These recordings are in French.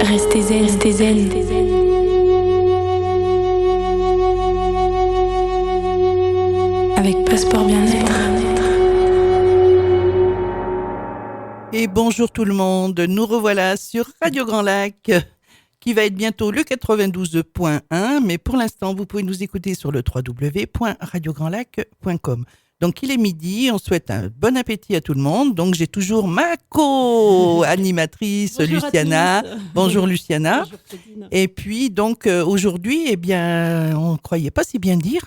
Restez zen, restez zen. Avec Passeport Bien-être. Et bonjour tout le monde, nous revoilà sur Radio Grand Lac, qui va être bientôt le 92.1, mais pour l'instant, vous pouvez nous écouter sur le www.radiograndlac.com. Donc, il est midi, on souhaite un bon appétit à tout le monde. Donc, j'ai toujours ma co-animatrice, Bonjour Luciana. Bonjour Luciana. Bonjour Claudine. Et puis, donc, aujourd'hui, eh bien, on ne croyait pas si bien dire,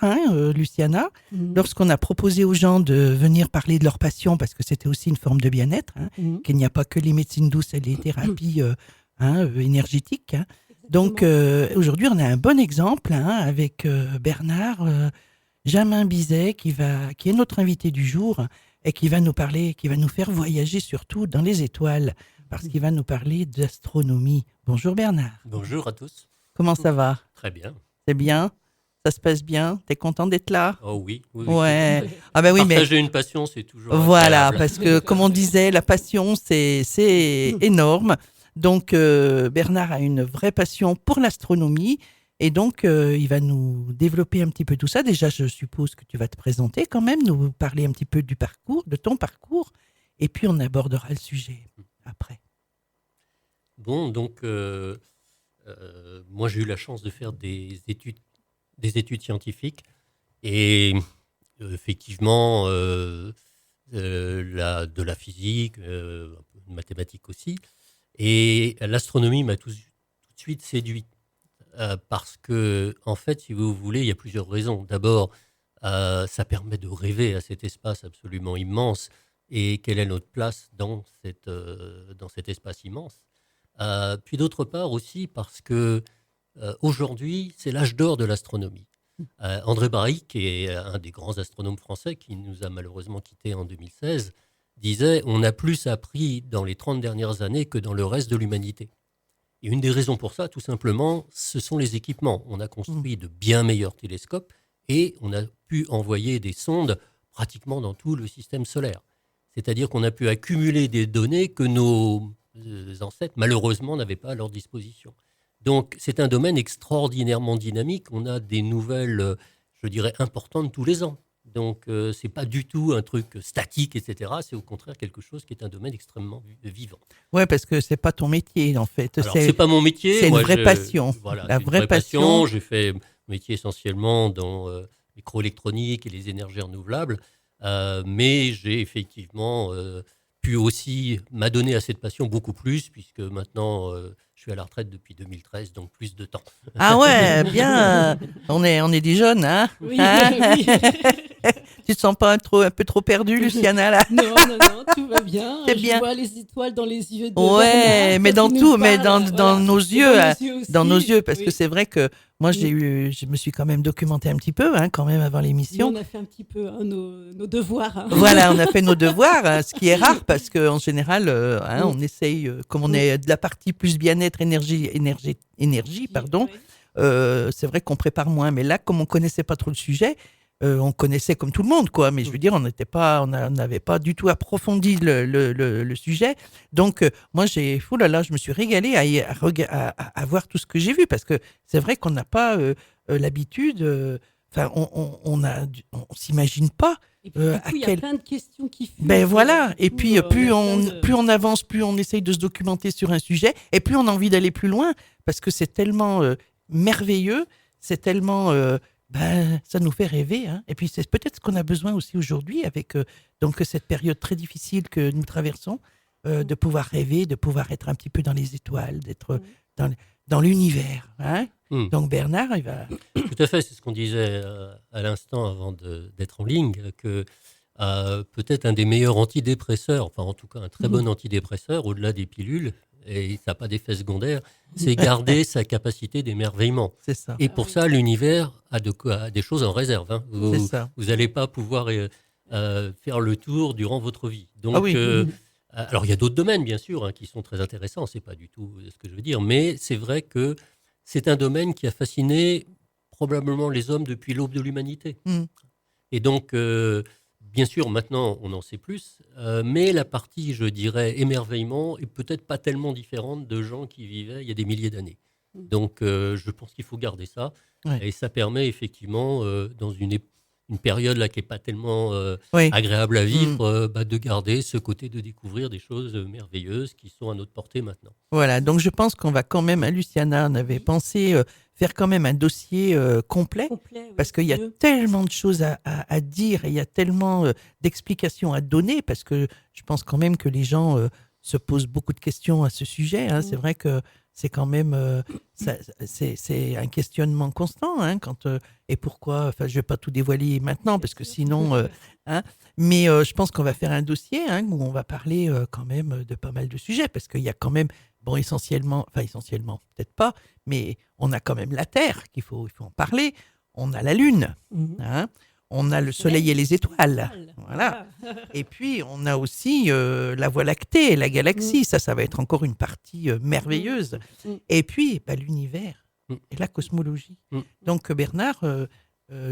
Luciana, lorsqu'on a proposé aux gens de venir parler de leur passion, parce que c'était aussi une forme de bien-être, qu'il n'y a pas que les médecines douces et les thérapies énergétiques. Donc, aujourd'hui, on a un bon exemple avec Bernard Jamin Bizet, qui est notre invité du jour et qui va nous parler, qui va nous faire voyager surtout dans les étoiles, parce qu'il va nous parler d'astronomie. Bonjour Bernard. Bonjour à tous. Comment ça va? Très bien. C'est bien? Ça se passe bien? T'es content d'être là? Oh oui. Ouais. Ah ben oui, Partager une passion, c'est toujours voilà, agréable. parce que comme on disait, la passion, c'est énorme. Donc Bernard a une vraie passion pour l'astronomie. Et donc, il va nous développer un petit peu tout ça. Déjà, je suppose que tu vas te présenter quand même, nous parler un petit peu du parcours, de ton parcours. Et puis, on abordera le sujet après. Bon, donc, moi, j'ai eu la chance de faire des études scientifiques. Et effectivement, de la physique, un peu de mathématiques aussi. Et l'astronomie m'a tout de suite séduit. Parce que, en fait, si vous voulez, il y a plusieurs raisons. D'abord, ça permet de rêver à cet espace absolument immense et quelle est notre place dans cet espace immense. Puis d'autre part aussi parce que aujourd'hui, c'est l'âge d'or de l'astronomie. André Bailly, qui est un des grands astronomes français qui nous a malheureusement quittés en 2016, disait « On a plus appris dans les 30 dernières années que dans le reste de l'humanité ». Et une des raisons pour ça, tout simplement, ce sont les équipements. On a construit de bien meilleurs télescopes et on a pu envoyer des sondes pratiquement dans tout le système solaire. C'est-à-dire qu'on a pu accumuler des données que nos ancêtres, malheureusement, n'avaient pas à leur disposition. Donc, c'est un domaine extraordinairement dynamique. On a des nouvelles, je dirais, importantes tous les ans. Donc, ce n'est pas du tout un truc statique, etc. C'est au contraire quelque chose qui est un domaine extrêmement vivant. Ouais, parce que c'est pas ton métier, en fait. Alors, c'est pas mon métier. C'est une vraie passion. Voilà, la c'est vraie une vraie passion. passion. J'ai fait métier essentiellement dans microélectronique et les énergies renouvelables. Mais j'ai effectivement pu aussi m'adonner à cette passion beaucoup plus, puisque maintenant, je suis à la retraite depuis 2013, donc plus de temps. Ah ouais, bien. On est des jeunes, hein? Oui, Hein? oui. Tu te sens pas un peu trop perdu, Luciana, là? Non, tout va bien. C'est Je bien. vois les étoiles dans les yeux de Ouais, Bernard, mais quand dans il nous tout, mais parle, dans voilà. nos Et yeux, aussi. dans nos yeux, parce Oui. que c'est vrai que moi je me suis quand même documenté un petit peu, quand même avant Nous, l'émission. on a fait un petit peu nos devoirs. Hein. Voilà, on a fait nos devoirs, ce qui est rare parce qu'en général, on essaye, comme on est de la partie plus bien-être, énergie, pardon. Ouais. C'est vrai qu'on prépare moins, mais là, comme on connaissait pas trop le sujet, on connaissait comme tout le monde, quoi. Mais je veux dire, on n'avait pas du tout approfondi le sujet. Donc, moi, je me suis régalée à voir tout ce que j'ai vu, parce que c'est vrai qu'on n'a pas l'habitude. On s'imagine pas. Et puis, du coup, il y a plein de questions qui fusent. Ben voilà. Et Du coup, puis, plus on avance, plus on essaye de se documenter sur un sujet, et plus on a envie d'aller plus loin, parce que c'est tellement merveilleux, c'est tellement, ça nous fait rêver. Et puis, c'est peut-être ce qu'on a besoin aussi aujourd'hui, avec donc cette période très difficile que nous traversons, de pouvoir rêver, de pouvoir être un petit peu dans les étoiles, d'être dans l'univers. Donc Bernard, il va... Tout à fait, c'est ce qu'on disait à l'instant avant d'être en ligne, que peut-être un des meilleurs antidépresseurs, enfin en tout cas un très bon antidépresseur, au-delà des pilules, et ça n'a pas d'effet secondaire, c'est garder sa capacité d'émerveillement. C'est ça. Et pour ça, l'univers a des choses en réserve. Vous n'allez pas pouvoir faire le tour durant votre vie. Donc, alors il y a d'autres domaines, bien sûr, qui sont très intéressants, c'est pas du tout ce que je veux dire, mais c'est vrai que c'est un domaine qui a fasciné probablement les hommes depuis l'aube de l'humanité. Et donc, bien sûr, maintenant, on en sait plus, mais la partie, je dirais, émerveillement est peut-être pas tellement différente de gens qui vivaient il y a des milliers d'années. Donc, je pense qu'il faut garder ça. Ouais. Et ça permet effectivement, dans une période là qui n'est pas tellement Oui. agréable à vivre, de garder ce côté de découvrir des choses merveilleuses qui sont à notre portée maintenant. Voilà, donc je pense qu'on va quand même, Luciana, on avait pensé faire quand même un dossier complet, parce qu'il y a tellement de choses à dire et il y a tellement d'explications à donner, parce que je pense quand même que les gens se posent beaucoup de questions à ce sujet. Hein. C'est vrai que c'est quand même c'est un questionnement constant. Hein, et pourquoi, enfin, je ne vais pas tout dévoiler maintenant, parce que sinon... mais je pense qu'on va faire un dossier où on va parler quand même de pas mal de sujets, parce qu'il y a quand même, essentiellement, peut-être pas, mais on a quand même la Terre, il faut en parler, on a la Lune, on a le Soleil et les étoiles, voilà. Et puis on a aussi la Voie lactée, la galaxie, ça va être encore une partie merveilleuse. Et puis l'univers et la cosmologie. Donc Bernard...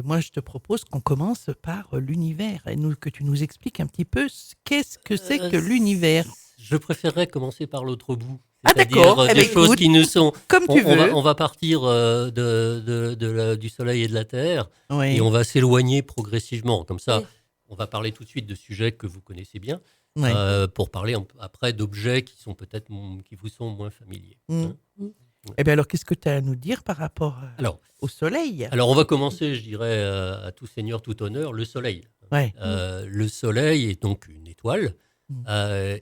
moi, je te propose qu'on commence par l'univers et que tu nous expliques un petit peu qu'est-ce que c'est que l'univers. Je préférerais commencer par l'autre bout. D'accord. C'est-à-dire des choses qui nous sont... Comme tu veux. On va partir du Soleil et de la Terre, Oui. et on va s'éloigner progressivement. Comme ça, on va parler tout de suite de sujets que vous connaissez bien, pour parler après d'objets qui vous sont moins familiers. Eh bien alors, qu'est-ce que tu as à nous dire par rapport au Soleil? Alors, on va commencer, je dirais, à tout seigneur, tout honneur, le Soleil. Ouais. Le Soleil est donc une étoile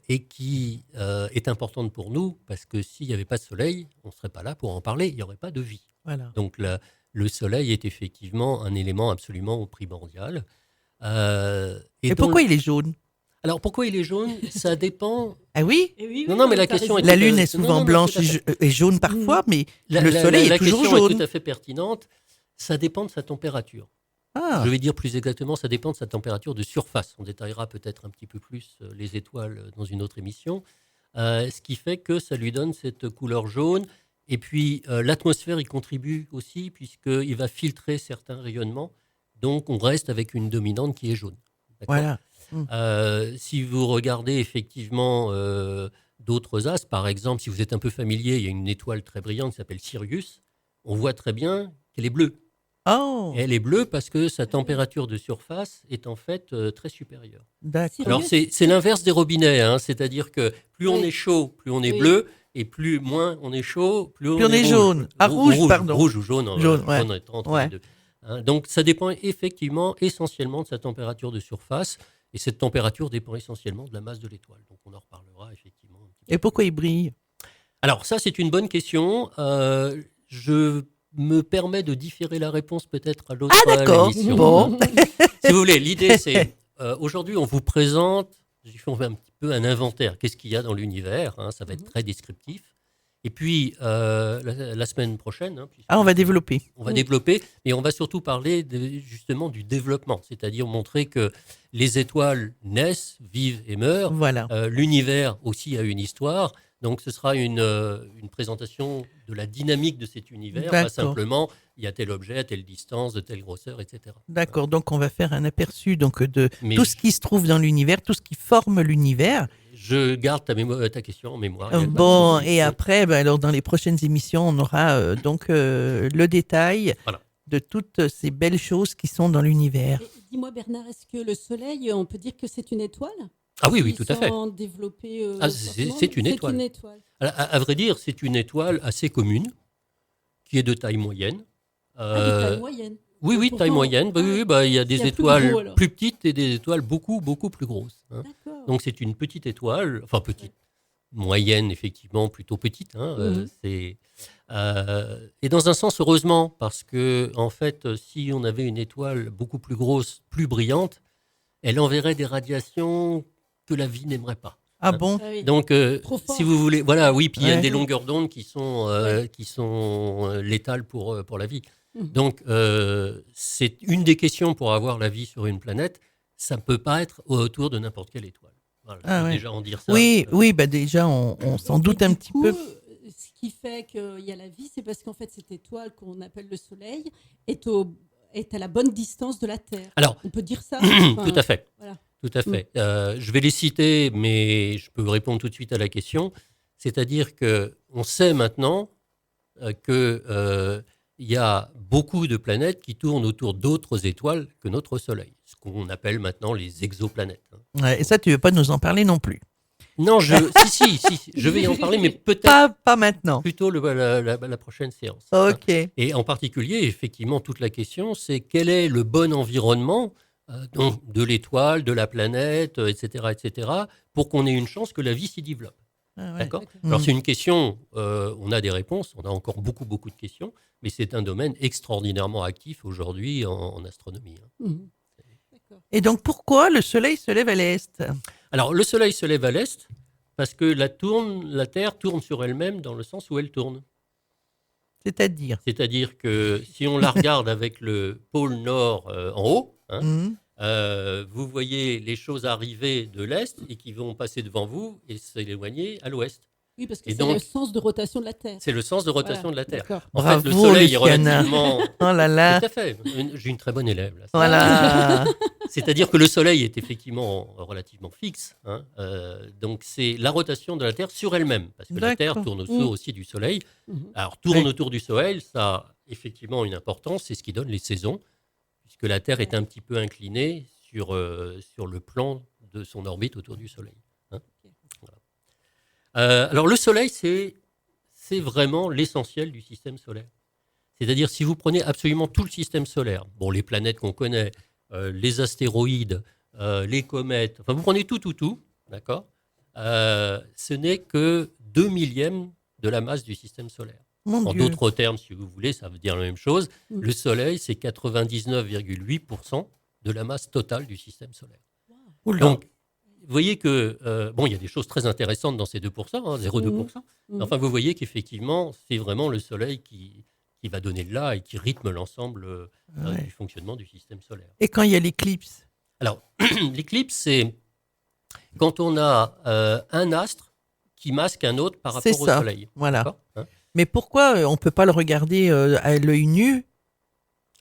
et qui est importante pour nous, parce que s'il n'y avait pas de Soleil, on ne serait pas là pour en parler, il n'y aurait pas de vie. Voilà. Donc, le Soleil est effectivement un élément absolument primordial. Et pourquoi il est jaune? Alors, pourquoi il est jaune? Ça dépend... Ah oui? Non, mais la question est... La Lune est souvent blanche et jaune parfois, mais le Soleil est toujours jaune. La question est tout à fait pertinente. Ça dépend de sa température. Ah. Je vais dire plus exactement, ça dépend de sa température de surface. On détaillera peut-être un petit peu plus les étoiles dans une autre émission. Ce qui fait que ça lui donne cette couleur jaune. Et puis, l'atmosphère y contribue aussi, puisqu'il va filtrer certains rayonnements. Donc, on reste avec une dominante qui est jaune. D'accord ? Voilà. Si vous regardez effectivement d'autres astres, par exemple, si vous êtes un peu familier, il y a une étoile très brillante qui s'appelle Sirius. On voit très bien qu'elle est bleue. Oh. Et elle est bleue parce que sa température de surface est en fait très supérieure. D'accord. Alors c'est l'inverse des robinets, hein, c'est-à-dire que plus on est chaud, plus on est bleu, et plus moins on est chaud, plus on est jaune. Rouge, pardon. Rouge ou jaune, jaune, on est entre les deux. Hein, donc ça dépend effectivement essentiellement de sa température de surface. Et cette température dépend essentiellement de la masse de l'étoile. Donc, on en reparlera effectivement. Et pourquoi il brille? Alors, ça, c'est une bonne question. Je me permets de différer la réponse peut-être à l'autre émission. Bon. Si vous voulez, l'idée, c'est... aujourd'hui, on vous présente... On fait un petit peu un inventaire. Qu'est-ce qu'il y a dans l'univers, hein, ça va être très descriptif. Et puis, la semaine prochaine... on va développer. On va développer, et on va surtout parler justement du développement, c'est-à-dire montrer que les étoiles naissent, vivent et meurent. Voilà. L'univers aussi a une histoire. Donc, ce sera une présentation de la dynamique de cet univers, pas simplement il y a tel objet, à telle distance, de telle grosseur, etc. D'accord, donc on va faire un aperçu de tout ce qui se trouve dans l'univers, tout ce qui forme l'univers. Je garde ta question en mémoire. Bon, et après, alors dans les prochaines émissions, on aura le détail de toutes ces belles choses qui sont dans l'univers. Dis-moi Bernard, est-ce que le Soleil, on peut dire que c'est une étoile? Ah oui, tout à fait. C'est une étoile. À vrai dire, c'est une étoile assez commune, qui est de taille moyenne. De taille moyenne. Oui, taille moyenne. Il y a des étoiles plus petites et des étoiles beaucoup, beaucoup plus grosses. Hein. Donc c'est une petite étoile, enfin petite, moyenne effectivement, plutôt petite. Hein, et dans un sens, heureusement, parce que en fait, si on avait une étoile beaucoup plus grosse, plus brillante, elle enverrait des radiations que la vie n'aimerait pas. Ah bon? Donc, si vous voulez, voilà, oui, puis il y a des longueurs d'onde qui sont létales pour la vie. Donc, c'est une des questions pour avoir la vie sur une planète. Ça ne peut pas être autour de n'importe quelle étoile. Voilà, je peux déjà en dire ça. Oui, déjà, on s'en doute un petit peu. Ce qui fait qu'il y a la vie, c'est parce qu'en fait, cette étoile qu'on appelle le Soleil est au est à la bonne distance de la Terre. Alors, On peut dire ça tout à fait. Voilà. Tout à fait. Je vais les citer, mais je peux répondre tout de suite à la question. C'est-à-dire qu'on sait maintenant qu'il y a beaucoup de planètes qui tournent autour d'autres étoiles que notre Soleil, ce qu'on appelle maintenant les exoplanètes. Ouais, et ça, tu veux pas nous en parler non plus. Non, si, je vais y en parler, mais peut-être Pas maintenant. plutôt la prochaine séance. Ok. Et en particulier, effectivement, toute la question, c'est quel est le bon environnement donc de l'étoile, de la planète, etc., pour qu'on ait une chance que la vie s'y développe. Ah ouais. D'accord. D'accord. Alors c'est une question, on a des réponses, on a encore beaucoup de questions, mais c'est un domaine extraordinairement actif aujourd'hui en astronomie. Mhm. D'accord. Et donc, pourquoi le Soleil se lève à l'est? Alors le Soleil se lève à l'est parce que la Terre tourne sur elle-même dans le sens où elle tourne. C'est-à-dire? C'est-à-dire que si on la regarde avec le pôle nord en haut, Mhm. vous voyez les choses arriver de l'est et qui vont passer devant vous et s'éloigner à l'ouest. Oui, parce que Et c'est donc- le sens de rotation de la Terre. C'est le sens de rotation Voilà, de la Terre. d'accord. En Bravo, fait, le Soleil Luciana. est relativement... Oh là là. Tout à fait. J'ai une très bonne élève. Là. Voilà. C'est-à-dire que le Soleil est effectivement relativement fixe. Donc, c'est la rotation de la Terre sur elle-même. Parce que la Terre D'accord. tourne autour aussi du Soleil. Mhm. Alors, tourne Oui. autour du Soleil, ça a effectivement une importance. C'est ce qui donne les saisons. Puisque la Terre est un petit peu inclinée sur le plan de son orbite autour du Soleil. Voilà. Alors, le Soleil, c'est vraiment l'essentiel du système solaire. C'est-à-dire, si vous prenez absolument tout le système solaire, bon, les planètes qu'on connaît, les astéroïdes, les comètes, enfin, vous prenez tout, d'accord, ce n'est que 2/1000 de la masse du système solaire. Mon En Dieu. d'autres termes, si vous voulez, ça veut dire la même chose. Mm. Le Soleil, c'est 99,8% de la masse totale du système solaire. Oula. Donc, vous voyez que, bon, il y a des choses très intéressantes dans ces 2%, 0,2%. Mhm. Enfin, vous voyez qu'effectivement, c'est vraiment le Soleil qui va donner le là et qui rythme l'ensemble Ouais. du fonctionnement du système solaire. Et quand il y a l'éclipse? Alors, l'éclipse, c'est quand on a un astre qui masque un autre par C'est rapport au ça. Soleil. Voilà. D'accord, hein. Mais pourquoi on ne peut pas le regarder à l'œil nu?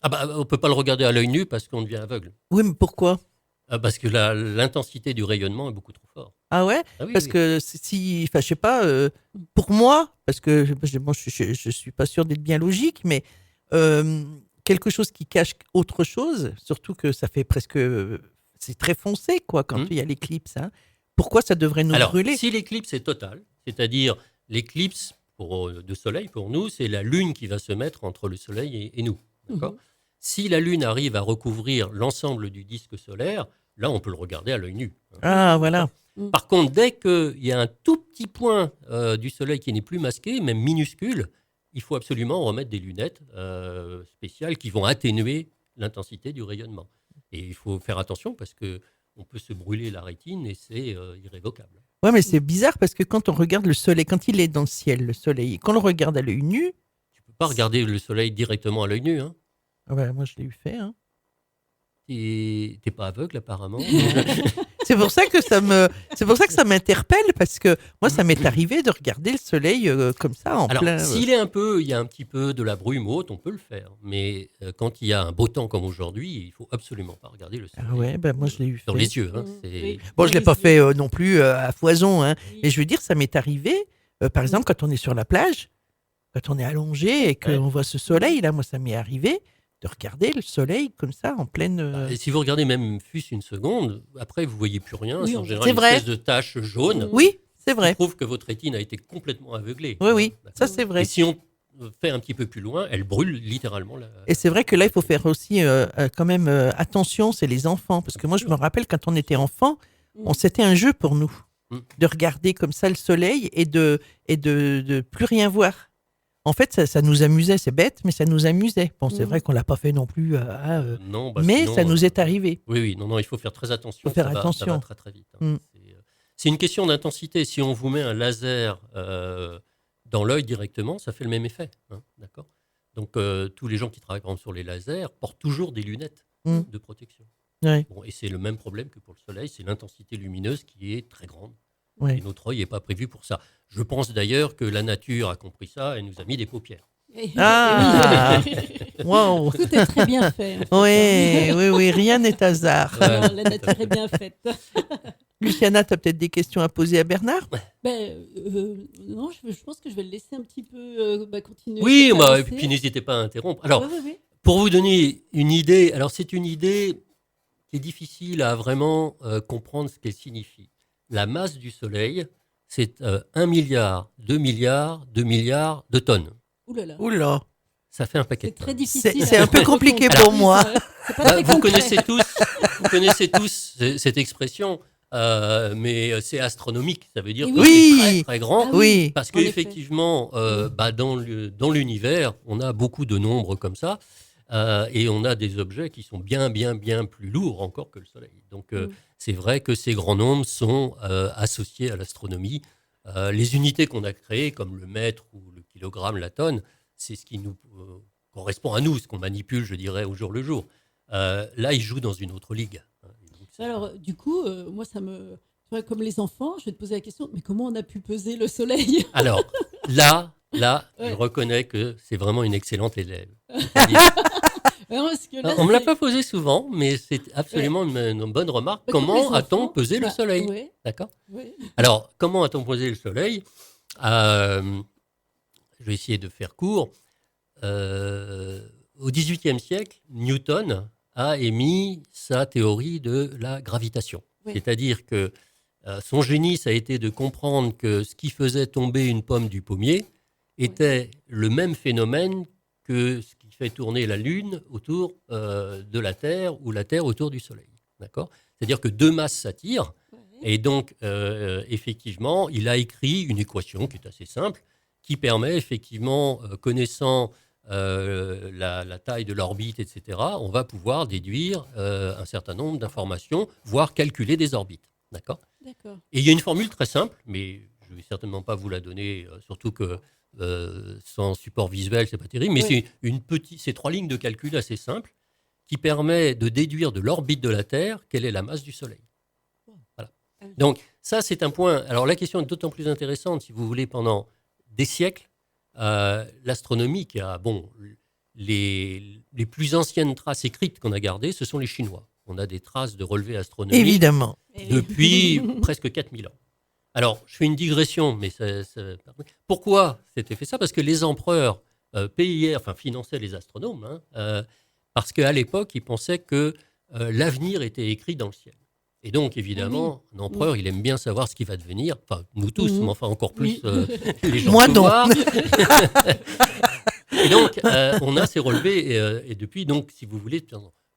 Ah bah, on ne peut pas le regarder à l'œil nu parce qu'on devient aveugle. Oui, mais pourquoi? Parce que l'intensité du rayonnement est beaucoup trop forte. Ah ouais? Ah oui, Parce oui. que si, enfin, je sais pas, pour moi, parce que bon, je suis pas sûr d'être bien logique, mais quelque chose qui cache autre chose, surtout que ça fait presque, c'est très foncé quoi quand il y a l'éclipse. Hein. Pourquoi ça devrait nous Alors, brûler? si l'éclipse est totale, c'est-à-dire l'éclipse de Soleil, pour nous, c'est la Lune qui va se mettre entre le Soleil et nous. D'accord. Mhm. Si la Lune arrive à recouvrir l'ensemble du disque solaire, là, on peut le regarder à l'œil nu. Ah voilà. Par contre, dès qu'il y a un tout petit point du Soleil qui n'est plus masqué, même minuscule, il faut absolument remettre des lunettes spéciales qui vont atténuer l'intensité du rayonnement. Et il faut faire attention parce qu'on peut se brûler la rétine et c'est irrévocable. Ouais, mais c'est bizarre parce que quand on regarde le soleil, quand il est dans le ciel, le soleil, quand on le regarde à l'œil nu, Tu ne peux pas regarder le Soleil directement à l'œil nu. Hein. ah bah, moi je l'ai eu fait. Hein. Tu n'es pas aveugle apparemment. C'est pour ça que ça m'interpelle parce que moi ça m'est arrivé de regarder le soleil comme ça en Alors, plein. s'il il y a un petit peu de la brume haute, on peut le faire. Mais quand il y a un beau temps comme aujourd'hui, il faut absolument pas regarder le Soleil Ah ouais, ben moi je l'ai eu dans fait. les yeux. Hein. Mhm. C'est- Oui. Bon, je l'ai pas fait non plus à foison, hein. Oui. Mais je veux dire, ça m'est arrivé, par exemple, quand on est sur la plage, quand on est allongé et qu'on voit ce soleil, là, moi, ça m'est arrivé de regarder le soleil comme ça, en pleine... Et si vous regardez même fût-ce une seconde, après vous voyez plus rien. Oui, C'est en général c'est une vrai. espèce de tache jaune Oui, c'est qui vrai. prouve que votre rétine a été complètement aveuglée. Oui, oui, D'accord. ça c'est vrai. Et si on fait un petit peu plus loin, elle brûle littéralement. Et c'est vrai que là, il faut faire aussi quand même attention, c'est les enfants. Parce que moi, je me rappelle, quand on était enfant, c'était un jeu pour nous Mm. de regarder comme ça le soleil et de plus rien voir. En fait, ça nous amusait, c'est bête, mais ça nous amusait. Bon, c'est Mm. vrai qu'on l'a pas fait non plus, Non, bah, mais sinon, ça nous est arrivé. Oui, non, il faut faire très attention. Faut faire ça va attention. très très vite. Mm. C'est une question d'intensité. Si on vous met un laser dans l'œil directement, ça fait le même effet. Hein, d'accord. Donc tous les gens qui travaillent par exemple sur les lasers portent toujours des lunettes Mm. de protection. Ouais, Bon, et c'est le même problème que pour le Soleil, c'est l'intensité lumineuse qui est très grande. ouais. Et notre œil n'est pas prévu pour ça. Je pense d'ailleurs que la nature a compris ça et nous a mis des paupières. Ah. Wow. Tout est très bien fait. en fait. Oui, rien n'est hasard. Ouais. Alors, la nature est bien faite. Luciana, tu as peut-être des questions à poser à Bernard? Non, je pense que je vais le laisser un petit peu continuer. Oui, cette et avancée. puis n'hésitez pas à interrompre. Alors, Ouais. pour vous donner une idée, alors c'est une idée qui est difficile à vraiment comprendre ce qu'elle signifie. La masse du Soleil, c'est 1 milliard, 2 milliards, 2 milliards de tonnes. Ouh là là. Oula. Ça fait un paquet C'est de très tonnes. difficile. C'est un peu compliqué pour moi. C'est pas Bah, très vous concret. connaissez tous cette expression, mais c'est astronomique. Ça veut dire Et que oui. c'est très, très grand. Ah Oui. Parce en effet. qu'effectivement, dans l'univers, on a beaucoup de nombres comme ça, et on a des objets qui sont bien, bien, bien plus lourds encore que le Soleil. Donc, c'est vrai que ces grands nombres sont associés à l'astronomie. Les unités qu'on a créées, comme le mètre ou le kilogramme, la tonne, c'est ce qui nous correspond à nous, ce qu'on manipule, je dirais, au jour le jour. Là, ils jouent dans une autre ligue. Alors, du coup, moi, ça me. Tu vois, comme les enfants, je vais te poser la question, mais comment on a pu peser le soleil? Alors, là, Ouais. je reconnais que c'est vraiment une excellente élève. Parce que là, On ne me l'a c'est- pas posé souvent, mais c'est absolument une bonne remarque. Bah, comme Comment les a-t-on enfants, pesé le soleil? Ouais, D'accord. ouais. Alors, comment a-t-on pesé le soleil? Je vais essayer de faire court. Au XVIIIe siècle, Newton a émis sa théorie de la gravitation. Oui. C'est-à-dire que son génie, ça a été de comprendre que ce qui faisait tomber une pomme du pommier était le même phénomène que ce qui fait tourner la Lune autour de la Terre ou la Terre autour du Soleil. D'accord ? C'est-à-dire que deux masses s'attirent. Ouais. Et donc, effectivement, il a écrit une équation qui est assez simple, qui permet effectivement, connaissant la taille de l'orbite, etc., on va pouvoir déduire un certain nombre d'informations, voire calculer des orbites. D'accord ? D'accord. Et il y a une formule très simple, mais je ne vais certainement pas vous la donner, surtout que sans support visuel, c'est pas terrible, mais Ouais. c'est 3 lignes de calcul assez simples qui permet de déduire de l'orbite de la Terre quelle est la masse du Soleil. Voilà. Ah oui. Donc ça, c'est un point. Alors la question est d'autant plus intéressante, si vous voulez, pendant des siècles, l'astronomie qui a, les plus anciennes traces écrites qu'on a gardées, ce sont les Chinois. On a des traces de relevés astronomiques Évidemment. depuis presque 4000 ans. Alors, je fais une digression, mais pourquoi c'était fait ça? Parce que les empereurs payaient, finançaient les astronomes, parce qu'à l'époque, ils pensaient que l'avenir était écrit dans le ciel. Et donc, évidemment, un empereur, il aime bien savoir ce qui va devenir. Enfin, nous tous, mais enfin encore plus les gens Moi, de non. pouvoir. Et donc, on a ces relevés. Et depuis, donc, si vous voulez,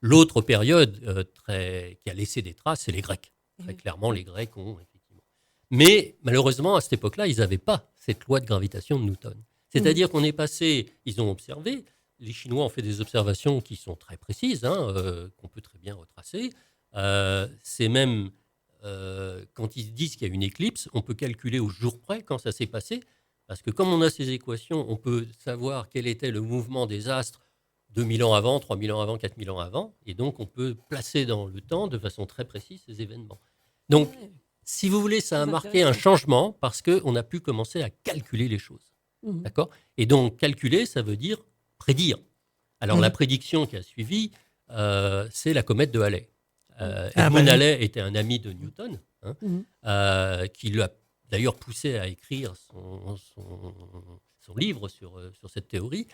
l'autre période qui a laissé des traces, c'est les Grecs. Très clairement, les Grecs ont effectivement. Mais malheureusement, à cette époque-là, ils n'avaient pas cette loi de gravitation de Newton. C'est-à-dire qu'on est passé, ils ont observé, les Chinois ont fait des observations qui sont très précises, qu'on peut très bien retracer. C'est même, quand ils disent qu'il y a une éclipse, on peut calculer au jour près quand ça s'est passé, parce que comme on a ces équations, on peut savoir quel était le mouvement des astres 2000 ans avant, 3000 ans avant, 4000 ans avant, et donc on peut placer dans le temps de façon très précise ces événements. Donc, si vous voulez, ça a C'est marqué un intéressant. changement parce qu'on a pu commencer à calculer les choses. Mhm. D'accord ? Et donc, calculer, ça veut dire prédire. Alors, la prédiction qui a suivi, c'est la comète de Halley. Edmund Halley était un ami de Newton, qui l'a d'ailleurs poussé à écrire son livre sur cette théorie.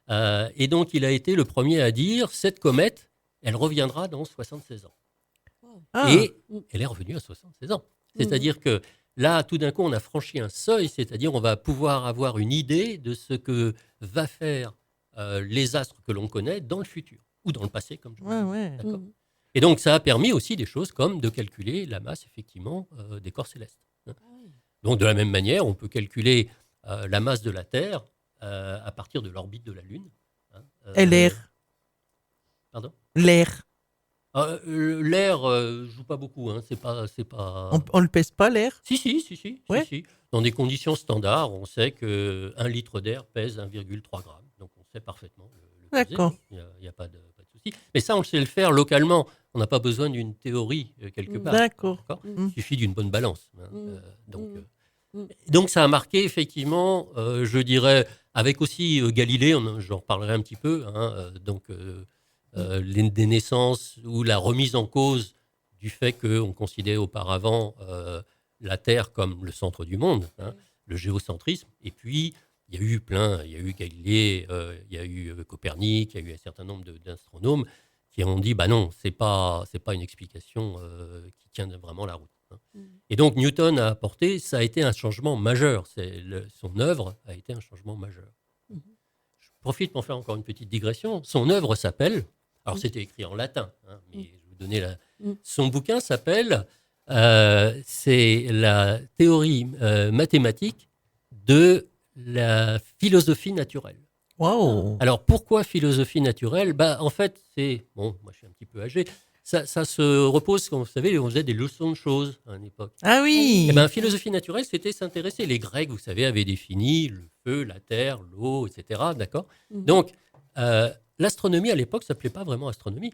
Et donc, il a été le premier à dire, cette comète, elle reviendra dans 76 ans. Ah. Et elle est revenue à 76 ans. C'est-à-dire que là, tout d'un coup, on a franchi un seuil, c'est-à-dire on va pouvoir avoir une idée de ce que va faire les astres que l'on connaît dans le futur, ou dans le passé, comme je vous dis. D'accord ? Et donc, ça a permis aussi des choses comme de calculer la masse, effectivement, des corps célestes. Donc, de la même manière, on peut calculer la masse de la Terre à partir de l'orbite de la Lune. Et l'air. Pardon ? L'air. L'air joue pas beaucoup. C'est pas. On le pèse pas, l'air? Si. Ouais. Si. Dans des conditions standards, on sait qu'un litre d'air pèse 1,3 g. Donc, on sait parfaitement le peser. D'accord. Il n'y a pas de souci. Mais ça, on sait le faire localement. On n'a pas besoin d'une théorie quelque part. D'accord. Il suffit d'une bonne balance. Donc, ça a marqué, effectivement, je dirais, avec aussi Galilée, j'en reparlerai un petit peu, des naissances ou la remise en cause du fait qu'on considérait auparavant la Terre comme le centre du monde, le géocentrisme. Et puis, il y a eu Galilée, il y a eu Copernic, il y a eu un certain nombre d'astronomes qui ont dit, non, c'est pas une explication qui tient vraiment la route. Et donc, Newton a apporté, ça a été un changement majeur. Son œuvre a été un changement majeur. Je profite pour faire encore une petite digression. Son œuvre s'appelle, alors c'était écrit en latin, mais je vais vous donner son bouquin s'appelle, c'est la théorie mathématique de la philosophie naturelle. Wow. Alors, pourquoi philosophie naturelle ? En fait, moi je suis un petit peu âgé, ça se repose, comme vous savez, on faisait des leçons de choses à une époque. Ah oui. Philosophie naturelle, c'était s'intéresser. Les Grecs, vous savez, avaient défini le feu, la terre, l'eau, etc. D'accord ? Donc, l'astronomie, à l'époque, ça s'appelait pas vraiment astronomie.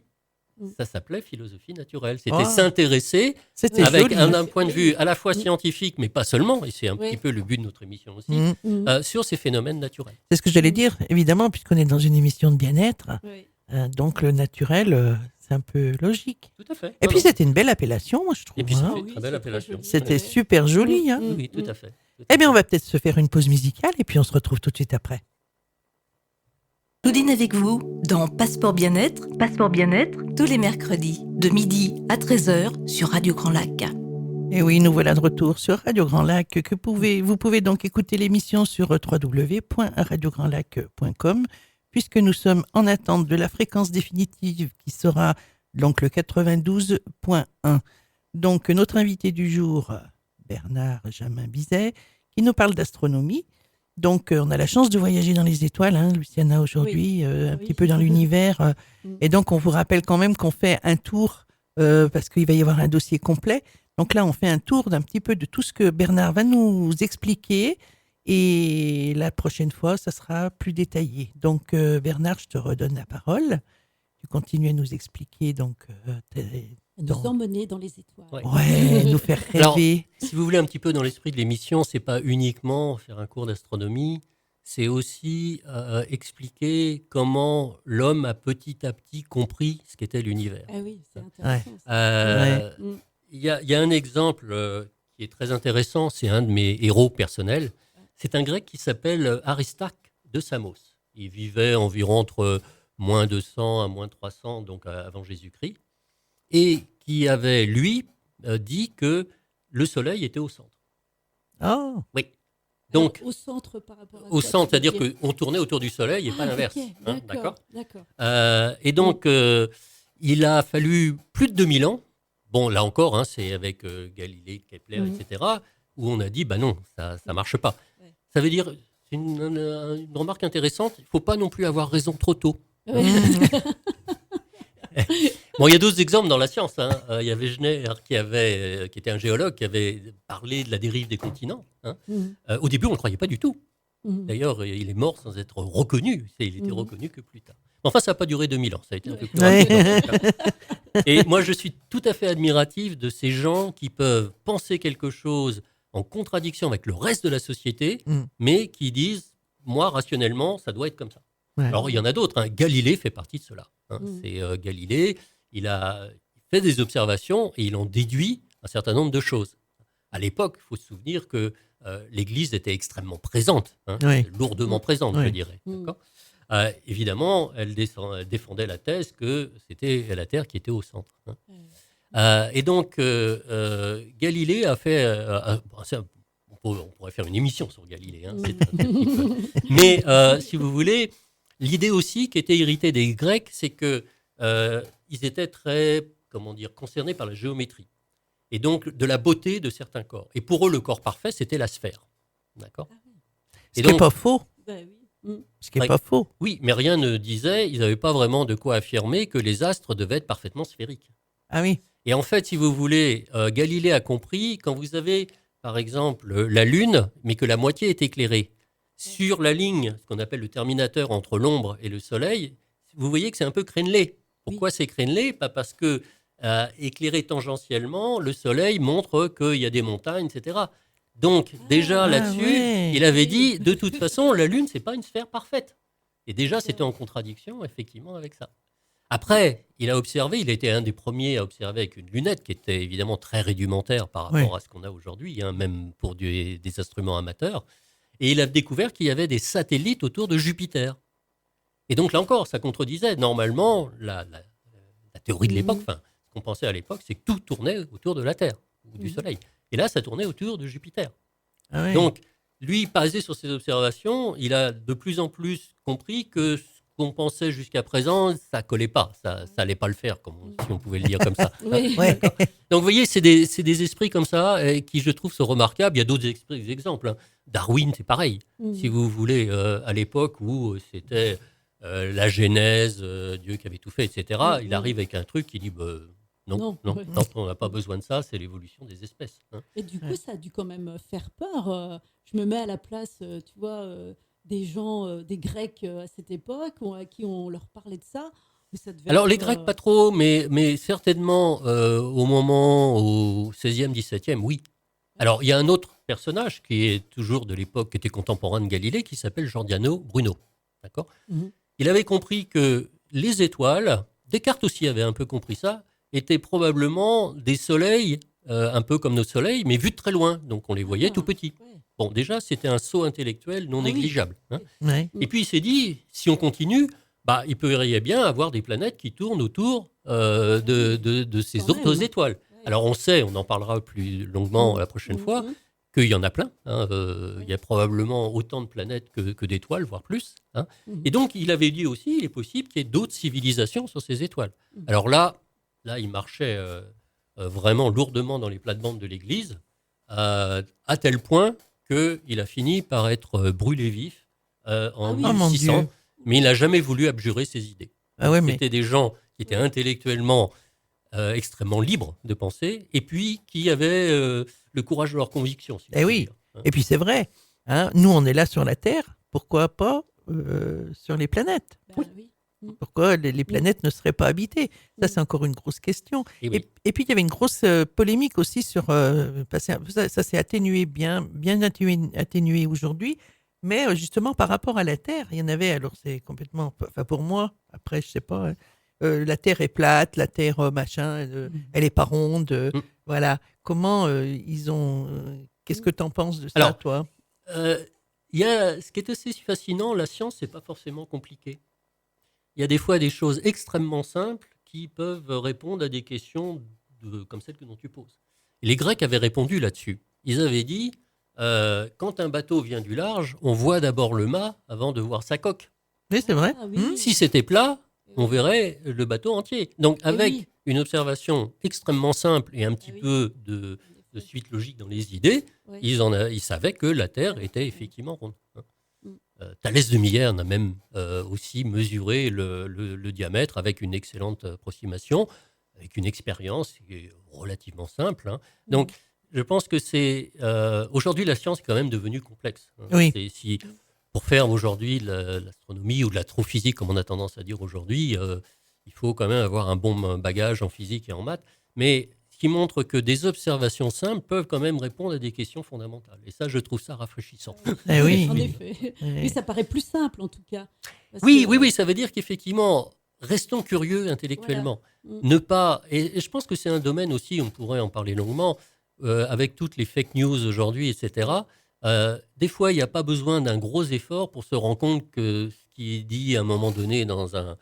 Ça s'appelait philosophie naturelle. C'était s'intéresser avec un point de vue à la fois scientifique, mais pas seulement, et c'est un petit peu le but de notre émission aussi, sur ces phénomènes naturels. C'est ce que j'allais dire, évidemment, puisqu'on est dans une émission de bien-être. Donc le naturel, c'est un peu logique. Tout à fait. Et puis c'était une belle appellation, moi je trouve. Et puis c'était une très belle appellation. C'était super joli. Oui, tout à fait. Eh bien, on va peut-être se faire une pause musicale et puis on se retrouve tout de suite après. Nous dîne avec vous dans Passeport Bien-être. Passeport Bien-être, tous les mercredis, de midi à 13h sur Radio Grand Lac. Et oui, nous voilà de retour sur Radio Grand Lac. Vous pouvez donc écouter l'émission sur www.radiograndlac.com puisque nous sommes en attente de la fréquence définitive qui sera donc le 92.1. Donc notre invité du jour, Bernard Jamin Bizet, qui nous parle d'astronomie. Donc, on a la chance de voyager dans les étoiles, Luciana, aujourd'hui, un petit peu dans l'univers. Et donc, on vous rappelle quand même qu'on fait un tour, parce qu'il va y avoir un dossier complet. Donc là, on fait un tour d'un petit peu de tout ce que Bernard va nous expliquer. Et la prochaine fois, ça sera plus détaillé. Donc, Bernard, je te redonne la parole. Tu continues à nous expliquer donc nous emmener dans les étoiles. Ouais, nous faire rêver. Alors, si vous voulez un petit peu dans l'esprit de l'émission, c'est pas uniquement faire un cours d'astronomie, c'est aussi expliquer comment l'homme a petit à petit compris ce qu'était l'univers. Ah oui, c'est intéressant. Il y a un exemple qui est très intéressant, c'est un de mes héros personnels. C'est un grec qui s'appelle Aristarque de Samos. Il vivait environ entre moins 200 à moins 300, donc avant Jésus-Christ. Et qui avait, lui, dit que le Soleil était au centre. Oh. Oui. Donc, au centre par rapport à au centre, c'est-à-dire qu'on tournait autour du Soleil et pas l'inverse. Okay, d'accord. Et donc, il a fallu plus de 2000 ans. Bon, là encore, c'est avec Galilée, Kepler, etc., où on a dit, non, ça ne marche pas. Ouais. Ça veut dire, c'est une remarque intéressante, il ne faut pas non plus avoir raison trop tôt. Ouais. Bon, il y a d'autres exemples dans la science. Il y avait Wegener qui était un géologue qui avait parlé de la dérive des continents. Au début, on ne le croyait pas du tout. D'ailleurs, il est mort sans être reconnu. Il était reconnu que plus tard. Enfin, ça n'a pas duré 2000 ans. Ça a été un peu plus rapide. Et moi, je suis tout à fait admiratif de ces gens qui peuvent penser quelque chose en contradiction avec le reste de la société, mais qui disent, moi, rationnellement, ça doit être comme ça. Ouais. Alors, il y en a d'autres. Galilée fait partie de cela. C'est Galilée, il a fait des observations et il en déduit un certain nombre de choses. À l'époque, il faut se souvenir que l'Église était extrêmement présente, lourdement présente, je dirais. D'accord. Évidemment, elle défendait la thèse que c'était la Terre qui était au centre. Et donc, Galilée a fait... on pourrait faire une émission sur Galilée. Mais, si vous voulez... L'idée aussi qui était héritée des Grecs, c'est qu'ils étaient très, concernés par la géométrie et donc de la beauté de certains corps. Et pour eux, le corps parfait, c'était la sphère. D'accord. Ce qui n'est pas faux. Ce qui n'est pas faux. Oui, mais rien ne disait, ils n'avaient pas vraiment de quoi affirmer que les astres devaient être parfaitement sphériques. Ah oui. Et en fait, si vous voulez, Galilée a compris, quand vous avez, par exemple, la Lune, mais que la moitié est éclairée, sur la ligne, ce qu'on appelle le terminateur entre l'ombre et le soleil, vous voyez que c'est un peu crénelé. Pourquoi c'est crénelé ? Pas parce que, éclairé tangentiellement, le soleil montre qu'il y a des montagnes, etc. Donc, déjà là-dessus, ouais. il avait dit, de toute façon, la Lune, c'est pas une sphère parfaite. Et déjà, c'était en contradiction, effectivement, avec ça. Après, il a observé, il était un des premiers à observer avec une lunette qui était évidemment très rudimentaire par rapport à ce qu'on a aujourd'hui, hein, même pour des instruments amateurs. Et il a découvert qu'il y avait des satellites autour de Jupiter. Et donc, là encore, ça contredisait. Normalement, la théorie de l'époque, enfin, ce qu'on pensait à l'époque, c'est que tout tournait autour de la Terre ou du Soleil. Et là, ça tournait autour de Jupiter. Ah ouais. Donc, lui, basé sur ses observations, il a de plus en plus compris que ce qu'on pensait jusqu'à présent, ça collait pas. Ça allait pas le faire, si on pouvait le dire comme ça. Oui. Ouais. Donc, vous voyez, c'est des esprits comme ça qui, je trouve, sont remarquables. Il y a d'autres exemples. Hein. Darwin, c'est pareil. Si vous voulez, à l'époque où c'était la Genèse, Dieu qui avait tout fait, etc., il arrive avec un truc qui dit non, on n'a pas besoin de ça, c'est l'évolution des espèces. Hein. Et du coup, ça a dû quand même faire peur. Je me mets à la place, tu vois, des gens, des Grecs à cette époque, à qui on leur parlait de ça. Mais ça devait Alors, être, les Grecs, pas trop, mais certainement au moment, au 16e, 17e, oui. Alors, il y a un autre personnage qui est toujours de l'époque, qui était contemporain de Galilée, qui s'appelle Giordano Bruno. D'accord ? Il avait compris que les étoiles, Descartes aussi avait un peu compris ça, étaient probablement des soleils, un peu comme nos soleils, mais vus de très loin. Donc, on les voyait tout petits. Ouais. Bon, déjà, c'était un saut intellectuel non Ah oui. négligeable. Hein. Ouais. Et puis, il s'est dit, si on continue, il pourrait bien avoir des planètes qui tournent autour de ces Quand autres même. étoiles. Ouais. Alors, on sait, on en parlera plus longuement la prochaine fois, qu'il y en a plein. Hein, il y a probablement autant de planètes que d'étoiles, voire plus. Hein. Et donc, il avait dit aussi, il est possible qu'il y ait d'autres civilisations sur ces étoiles. Alors là, il marchait vraiment lourdement dans les plates-bandes de l'Église, à tel point qu'il a fini par être brûlé vif en Ah oui. Oh, mon 1600, Dieu. mais il n'a jamais voulu abjurer ses idées. Ah ouais, mais C'était des gens qui étaient intellectuellement extrêmement libres de penser, et puis qui avaient le courage de leurs convictions. Si Eh je puis oui. dire, hein. et puis c'est vrai. Hein, nous, on est là sur la Terre. Pourquoi pas sur les planètes? Bah oui. Pourquoi les planètes ne seraient pas habitées? Ça, c'est encore une grosse question. Et oui. Et puis, il y avait une grosse polémique aussi sur... ça s'est atténué, bien atténué aujourd'hui. Mais justement, par rapport à la Terre, il y en avait... Alors, c'est complètement... Enfin, pour moi, après, je sais pas... hein, la Terre est plate, la Terre, elle est pas ronde. Voilà. Comment ils ont... qu'est-ce que tu en penses de ça, Alors, toi? Ce qui est assez fascinant, la science, c'est pas forcément compliqué. Il y a des fois des choses extrêmement simples qui peuvent répondre à des questions comme celles dont tu poses. Et les Grecs avaient répondu là-dessus. Ils avaient dit, quand un bateau vient du large, on voit d'abord le mât avant de voir sa coque. Oui, c'est vrai. Ah oui. Si c'était plat, on verrait le bateau entier. Donc, avec oui. une observation extrêmement simple et un petit oui. peu de suite logique dans les idées, Ouais. ils savaient que la Terre était effectivement ronde. Thalès de Myère a même aussi mesuré le diamètre avec une excellente approximation, avec une expérience qui est relativement simple. Hein. Donc, je pense que c'est... aujourd'hui, la science est quand même devenue complexe. Hein. Oui. Pour faire aujourd'hui l'astronomie ou de l'astrophysique, comme on a tendance à dire aujourd'hui, il faut quand même avoir un bon bagage en physique et en maths. Mais ce qui montre que des observations simples peuvent quand même répondre à des questions fondamentales. Et ça, je trouve ça rafraîchissant. Eh oui. En effet. Oui, ça paraît plus simple en tout cas. Parce Oui, que- ça veut dire qu'effectivement, restons curieux intellectuellement. Voilà. Ne pas, et je pense que c'est un domaine aussi, on pourrait en parler longuement, avec toutes les fake news aujourd'hui, etc. Des fois, il n'y a pas besoin d'un gros effort pour se rendre compte que ce qui est dit à un moment donné dans un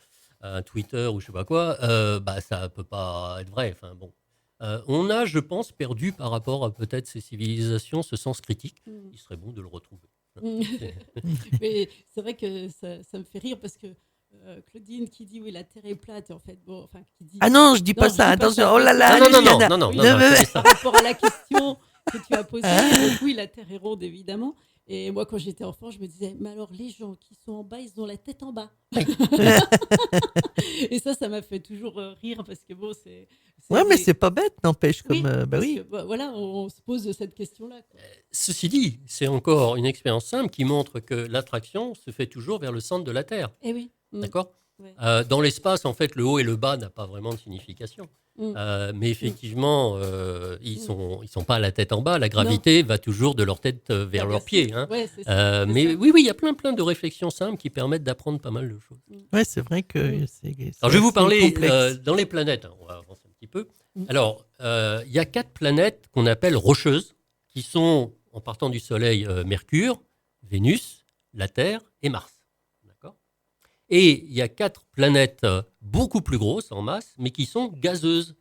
Twitter ou je sais pas quoi, ça peut pas être vrai. Enfin bon, on a, je pense, perdu par rapport à peut-être ces civilisations ce sens critique. Il serait bon de le retrouver. Mais c'est vrai que ça me fait rire parce que Claudine qui dit oui la Terre est plate et en fait qui dit Ah non, je dis pas je ça. dis pas Attention. ça. Oh là là. Non, Luciana. non, mais- Par rapport à la question que tu as posée, donc oui la Terre est ronde évidemment. Et moi quand j'étais enfant je me disais mais alors les gens qui sont en bas ils ont la tête en bas. Et ça m'a fait toujours rire parce que bon c'est Ouais, mais c'est pas bête, n'empêche. oui, Comme, bah parce oui. que, voilà on se pose cette question là. Ceci dit, c'est encore une expérience simple qui montre que l'attraction se fait toujours vers le centre de la Terre. Eh oui. D'accord ? Ouais. Dans l'espace, en fait, le haut et le bas n'a pas vraiment de signification. Mais effectivement, ils sont pas à la tête en bas. La gravité va toujours de leur tête vers leurs pieds. Hein. Ouais, c'est ça, Mais c'est ça. oui, il y a plein de réflexions simples qui permettent d'apprendre pas mal de choses. Ouais, c'est vrai que c'est Alors, je vais vous assez parler complexe. dans les planètes. On va avancer un petit peu. Alors, il y a 4 planètes qu'on appelle rocheuses, qui sont, en partant du Soleil, Mercure, Vénus, la Terre et Mars. D'accord ? Et il y a 4 planètes beaucoup plus grosses en masse, mais qui sont gazeuses.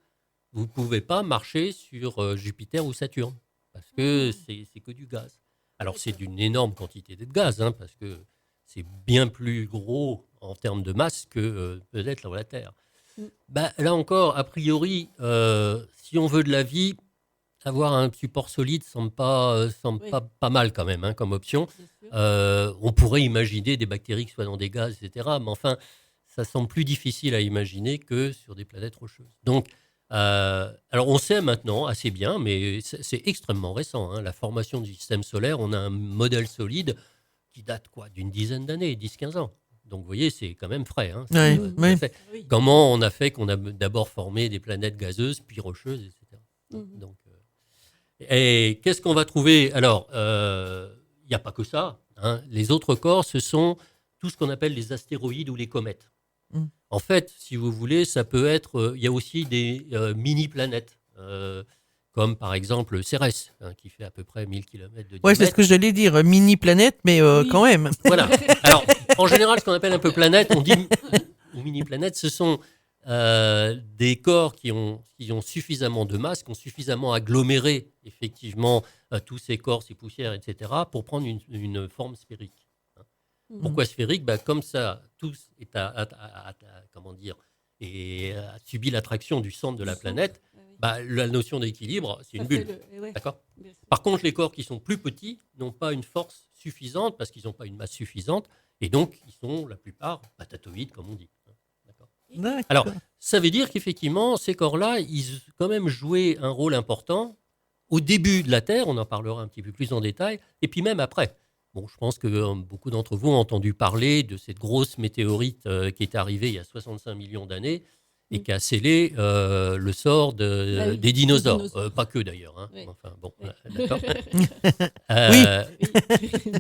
Vous ne pouvez pas marcher sur Jupiter ou Saturne, parce que c'est que du gaz. Alors, c'est d'une énorme quantité de gaz, hein, parce que c'est bien plus gros en termes de masse que peut-être la Terre. Là encore, a priori, si on veut de la vie, avoir un support solide semble pas mal quand même, hein, comme option. On pourrait imaginer des bactéries qui soient dans des gaz, etc. Mais enfin, ça semble plus difficile à imaginer que sur des planètes rocheuses. Donc, alors on sait maintenant assez bien, mais c'est extrêmement récent, hein, la formation du système solaire. On a un modèle solide qui date d'une dizaine d'années, 10-15 ans. Donc, vous voyez, c'est quand même frais. Hein. Ouais, ouais. Oui. Comment on a fait qu'on a d'abord formé des planètes gazeuses, puis rocheuses, etc. Donc, et qu'est-ce qu'on va trouver ? Alors, il n'y a pas que ça. Hein. Les autres corps, ce sont tout ce qu'on appelle les astéroïdes ou les comètes. En fait, si vous voulez, ça peut être... Il y a aussi des mini-planètes, comme par exemple Cérès, hein, qui fait à peu près 1000 km de diamètre. Ouais, c'est ce que j'allais dire, mini-planète, mais quand même. Voilà. Alors, en général, ce qu'on appelle un peu planète, on dit mini-planète, ce sont des corps qui ont suffisamment de masse, qui ont suffisamment aggloméré, effectivement, tous ces corps, ces poussières, etc., pour prendre une forme sphérique. Hein. Pourquoi sphérique ? Comme ça, tout est a subi l'attraction du centre de la planète, la notion d'équilibre, c'est une bulle. D'accord ? Par contre, les corps qui sont plus petits n'ont pas une force suffisante parce qu'ils n'ont pas une masse suffisante et donc ils sont la plupart patatoïdes, comme on dit. D'accord ? D'accord. Alors, ça veut dire qu'effectivement, ces corps-là, ils ont quand même joué un rôle important au début de la Terre, on en parlera un petit peu plus en détail, et puis même après. Bon, je pense que beaucoup d'entre vous ont entendu parler de cette grosse météorite qui est arrivée il y a 65 millions d'années et qui a scellé le sort des dinosaures. Pas que d'ailleurs. Hein. Oui. Enfin, bon, d'accord. Oui.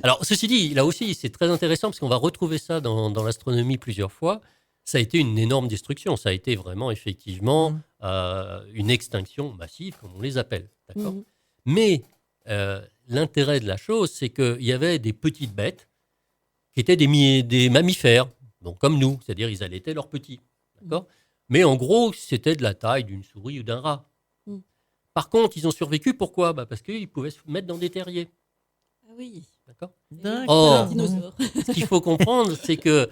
Alors, ceci dit, là aussi, c'est très intéressant parce qu'on va retrouver ça dans l'astronomie plusieurs fois. Ça a été une énorme destruction. Ça a été vraiment, effectivement, une extinction massive, comme on les appelle. D'accord. Mais l'intérêt de la chose, c'est qu'il y avait des petites bêtes qui étaient des mammifères, donc comme nous, c'est-à-dire ils allaitaient leurs petits. D'accord. Mais en gros, c'était de la taille d'une souris ou d'un rat. Par contre, ils ont survécu. Pourquoi ? Parce qu'ils pouvaient se mettre dans des terriers. Ah oui. D'accord. D'accord. Dinosaures. Ce qu'il faut comprendre, c'est que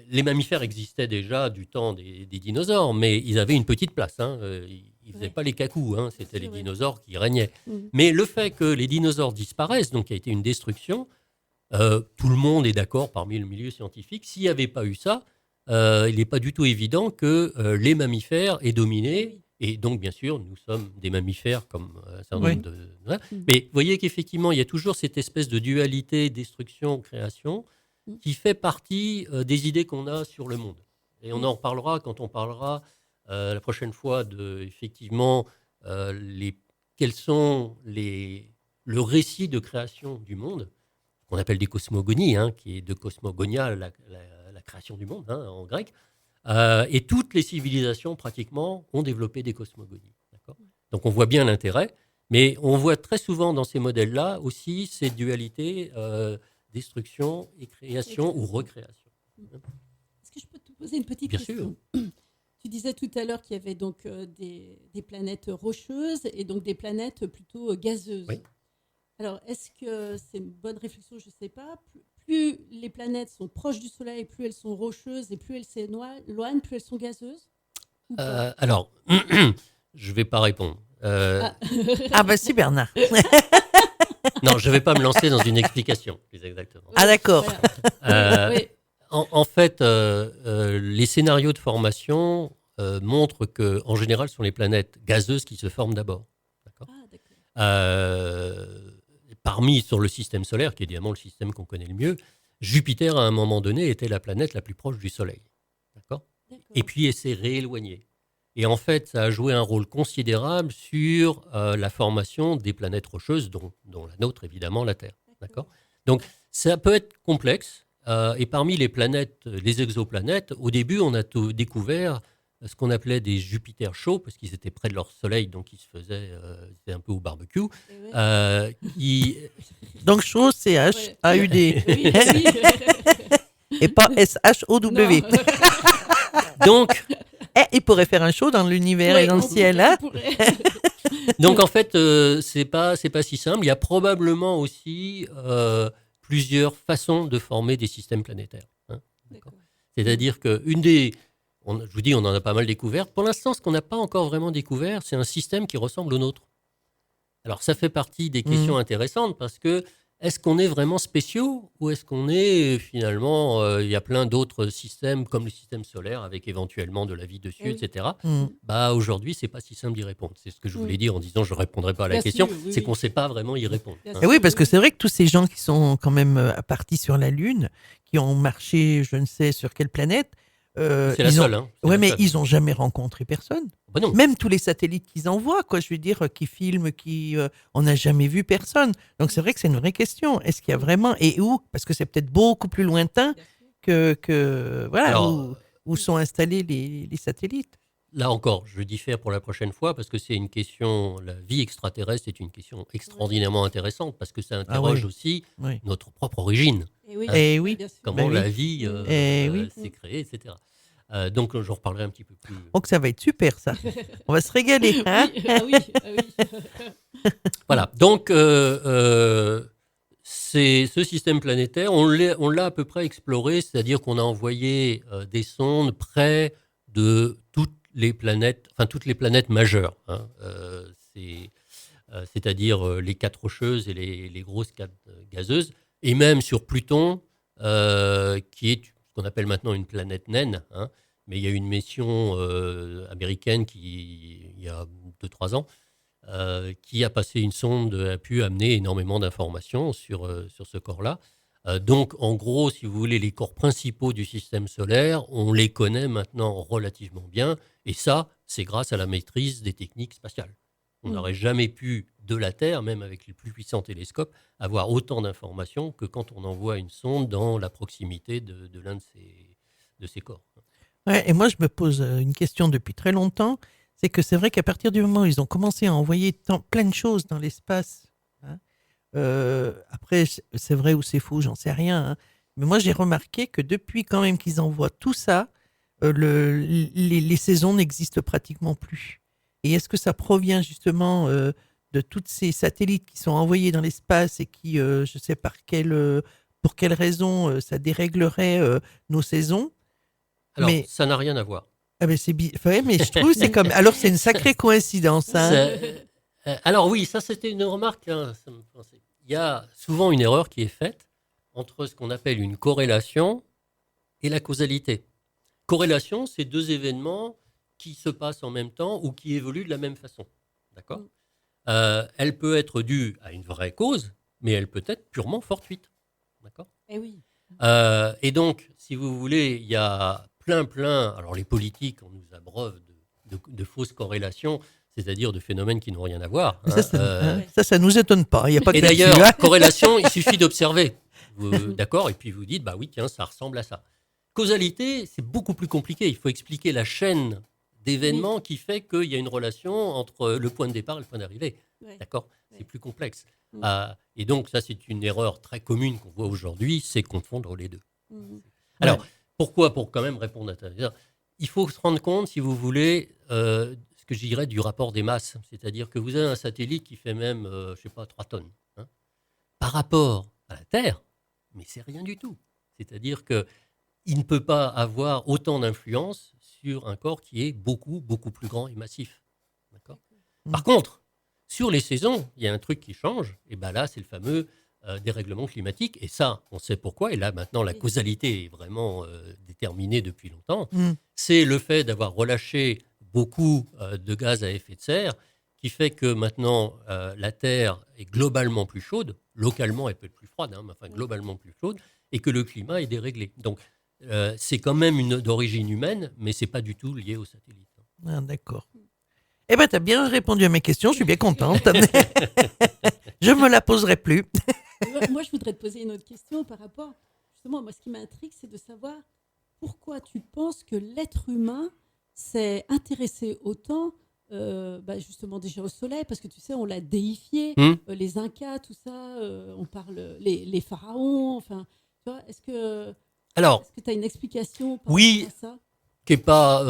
les mammifères existaient déjà du temps des dinosaures, mais ils avaient une petite place. Hein. Ils ne faisaient pas les cacous, hein. C'était les dinosaures qui régnaient. Mais le fait que les dinosaures disparaissent, donc il y a été une destruction, tout le monde est d'accord parmi le milieu scientifique. S'il n'y avait pas eu ça, il n'est pas du tout évident que les mammifères aient dominé. Et donc, bien sûr, nous sommes des mammifères comme un certain nombre de... Hein. Mais vous voyez qu'effectivement, il y a toujours cette espèce de dualité destruction-création qui fait partie des idées qu'on a sur le monde. Et on en reparlera quand on parlera la prochaine fois de, effectivement, quels sont le récit de création du monde, qu'on appelle des cosmogonies, hein, qui est de cosmogonia, la création du monde, hein, en grec. Et toutes les civilisations, pratiquement, ont développé des cosmogonies. D'accord ? Donc, on voit bien l'intérêt, mais on voit très souvent dans ces modèles-là aussi ces dualités destruction et création ou recréation. Est-ce que je peux te poser une petite question ? Bien sûr. Tu disais tout à l'heure qu'il y avait donc des planètes rocheuses et donc des planètes plutôt gazeuses. Oui. Alors, est-ce que c'est une bonne réflexion ? Je ne sais pas. Plus les planètes sont proches du Soleil, plus elles sont rocheuses et plus elles s'éloignent, plus elles sont gazeuses ? Alors, je ne vais pas répondre. Si, Bernard. Non, je ne vais pas me lancer dans une explication, plus exactement. Ah, d'accord. Oui. En fait, les scénarios de formation montrent qu'en général, ce sont les planètes gazeuses qui se forment d'abord. D'accord. Parmi, sur le système solaire, qui est évidemment le système qu'on connaît le mieux, Jupiter, à un moment donné, était la planète la plus proche du Soleil. D'accord ? D'accord. Et puis elle s'est rééloignée. Et en fait, ça a joué un rôle considérable sur la formation des planètes rocheuses, dont la nôtre, évidemment, la Terre. D'accord ? Donc, ça peut être complexe. Et parmi les planètes, les exoplanètes, au début, on a découvert ce qu'on appelait des Jupiters chauds, parce qu'ils étaient près de leur soleil, donc ils se faisaient c'était un peu au barbecue. Et ouais. Qui, Donc, chaud, c'est H-A-U-D. Oui, oui. Et pas S-H-O-W. Non. donc, Il pourrait faire un show dans l'univers et dans le on ciel. pourrait, Hein? on pourrait. Donc en fait, c'est pas si simple. Il y a probablement aussi plusieurs façons de former des systèmes planétaires. Hein. D'accord. C'est-à-dire que je vous dis, on en a pas mal découvert. Pour l'instant, ce qu'on n'a pas encore vraiment découvert, c'est un système qui ressemble au nôtre. Alors ça fait partie des questions intéressantes parce que est-ce qu'on est vraiment spéciaux ou est-ce qu'on est finalement, il y a plein d'autres systèmes comme le système solaire avec éventuellement de la vie dessus, Oui. etc. Mm. Bah, aujourd'hui, c'est pas si simple d'y répondre. C'est ce que je voulais dire en disant je ne répondrai pas à la Bien question. sûr, oui, C'est oui. qu'on ne sait pas vraiment y répondre. Bien hein. Et oui, parce que c'est vrai que tous ces gens qui sont quand même partis sur la Lune, qui ont marché, je ne sais sur quelle planète, C'est la seule. Hein. C'est Ouais, la mais seule. ils n'ont jamais rencontré personne. Bah non. Même tous les satellites qu'ils envoient, quoi, je veux dire, qui filment, on n'a jamais vu personne. Donc c'est vrai que c'est une vraie question. Est-ce qu'il y a vraiment et où? Parce que c'est peut-être beaucoup plus lointain que voilà Alors, où sont installés les satellites. Là encore, je diffère pour la prochaine fois parce que c'est une question, la vie extraterrestre est une question extraordinairement intéressante parce que ça interroge oui. aussi Oui. notre propre origine, Et oui, Eh oui. bien sûr. comment Ben la oui. vie Oui. s'est créée, etc. Donc j'en reparlerai un petit peu plus. Donc ça va être super ça. On va se régaler. Hein? Oui, ah oui, ah oui. Voilà, donc c'est ce système planétaire, on l'a à peu près exploré, c'est-à-dire qu'on a envoyé des sondes près de toutes les planètes majeures, hein, c'est-à-dire les 4 rocheuses et les grosses 4 gazeuses, et même sur Pluton, qui est ce qu'on appelle maintenant une planète naine, hein, mais il y a eu une mission américaine il y a 2-3 ans, qui a passé une sonde, a pu amener énormément d'informations sur ce corps-là. Donc, en gros, si vous voulez, les corps principaux du système solaire, on les connaît maintenant relativement bien. Et ça, c'est grâce à la maîtrise des techniques spatiales. On n'aurait jamais pu, de la Terre, même avec les plus puissants télescopes, avoir autant d'informations que quand on envoie une sonde dans la proximité de l'un de ces corps. Ouais, et moi, je me pose une question depuis très longtemps. C'est que c'est vrai qu'à partir du moment où ils ont commencé à envoyer plein de choses dans l'espace, hein, après, c'est vrai ou c'est faux, j'en sais rien. Hein, mais moi, j'ai remarqué que depuis quand même qu'ils envoient tout ça, les saisons n'existent pratiquement plus. Et est-ce que ça provient justement de tous ces satellites qui sont envoyés dans l'espace et qui, je ne sais pour quelle raison, ça déréglerait nos saisons? Alors, Mais- ça n'a rien à voir. Ah ben ouais, mais je trouve que c'est comme. Alors c'est une sacrée coïncidence. Hein. Alors oui, ça c'était une remarque. Hein, ça me pensait. Il y a souvent une erreur qui est faite entre ce qu'on appelle une corrélation et la causalité. Corrélation, c'est 2 événements qui se passent en même temps ou qui évoluent de la même façon. D'accord ? Elle peut être due à une vraie cause, mais elle peut être purement fortuite. D'accord ? Eh oui. Et donc, si vous voulez, il y a plein. Alors, les politiques, on nous abreuve de fausses corrélations, c'est-à-dire de phénomènes qui n'ont rien à voir. Mais hein. ça nous étonne pas. Il y a pas Et que là-dessus, d'ailleurs, hein. corrélation, il suffit d'observer. D'accord ? Et puis vous dites, bah oui, tiens, ça ressemble à ça. Causalité, c'est beaucoup plus compliqué. Il faut expliquer la chaîne d'événements qui fait qu'il y a une relation entre le point de départ et le point d'arrivée. Ouais. D'accord ? Ouais. C'est plus complexe. Mm. Et donc, ça, c'est une erreur très commune qu'on voit aujourd'hui, c'est confondre les deux. Mhm. Alors, pourquoi ? Pour quand même répondre à ta question, il faut se rendre compte, si vous voulez, ce que je dirais du rapport des masses. C'est-à-dire que vous avez un satellite qui fait même, 3 tonnes. Hein, par rapport à la Terre, mais c'est rien du tout. C'est-à-dire qu'il ne peut pas avoir autant d'influence sur un corps qui est beaucoup, beaucoup plus grand et massif. D'accord ? Par contre, sur les saisons, il y a un truc qui change. Et bien là, c'est le fameux dérèglement climatique. Et ça, on sait pourquoi. Et là, maintenant, la causalité est vraiment déterminée depuis longtemps. C'est le fait d'avoir relâché beaucoup de gaz à effet de serre qui fait que maintenant, la Terre est globalement plus chaude. Localement, elle peut être plus froide, hein, mais enfin, globalement plus chaude. Et que le climat est déréglé. Donc, c'est quand même d'origine humaine, mais c'est pas du tout lié au satellite. Ah, d'accord. Eh ben, tu as bien répondu à mes questions, je suis bien contente. Je me la poserai plus. Moi, je voudrais te poser une autre question par rapport, justement, moi, ce qui m'intrigue, c'est de savoir pourquoi tu penses que l'être humain s'est intéressé autant, justement, déjà au soleil, parce que tu sais, on l'a déifié, les Incas, tout ça, on parle, les pharaons, enfin, tu vois, est-ce que tu as une explication par rapport à ça qui n'est pas,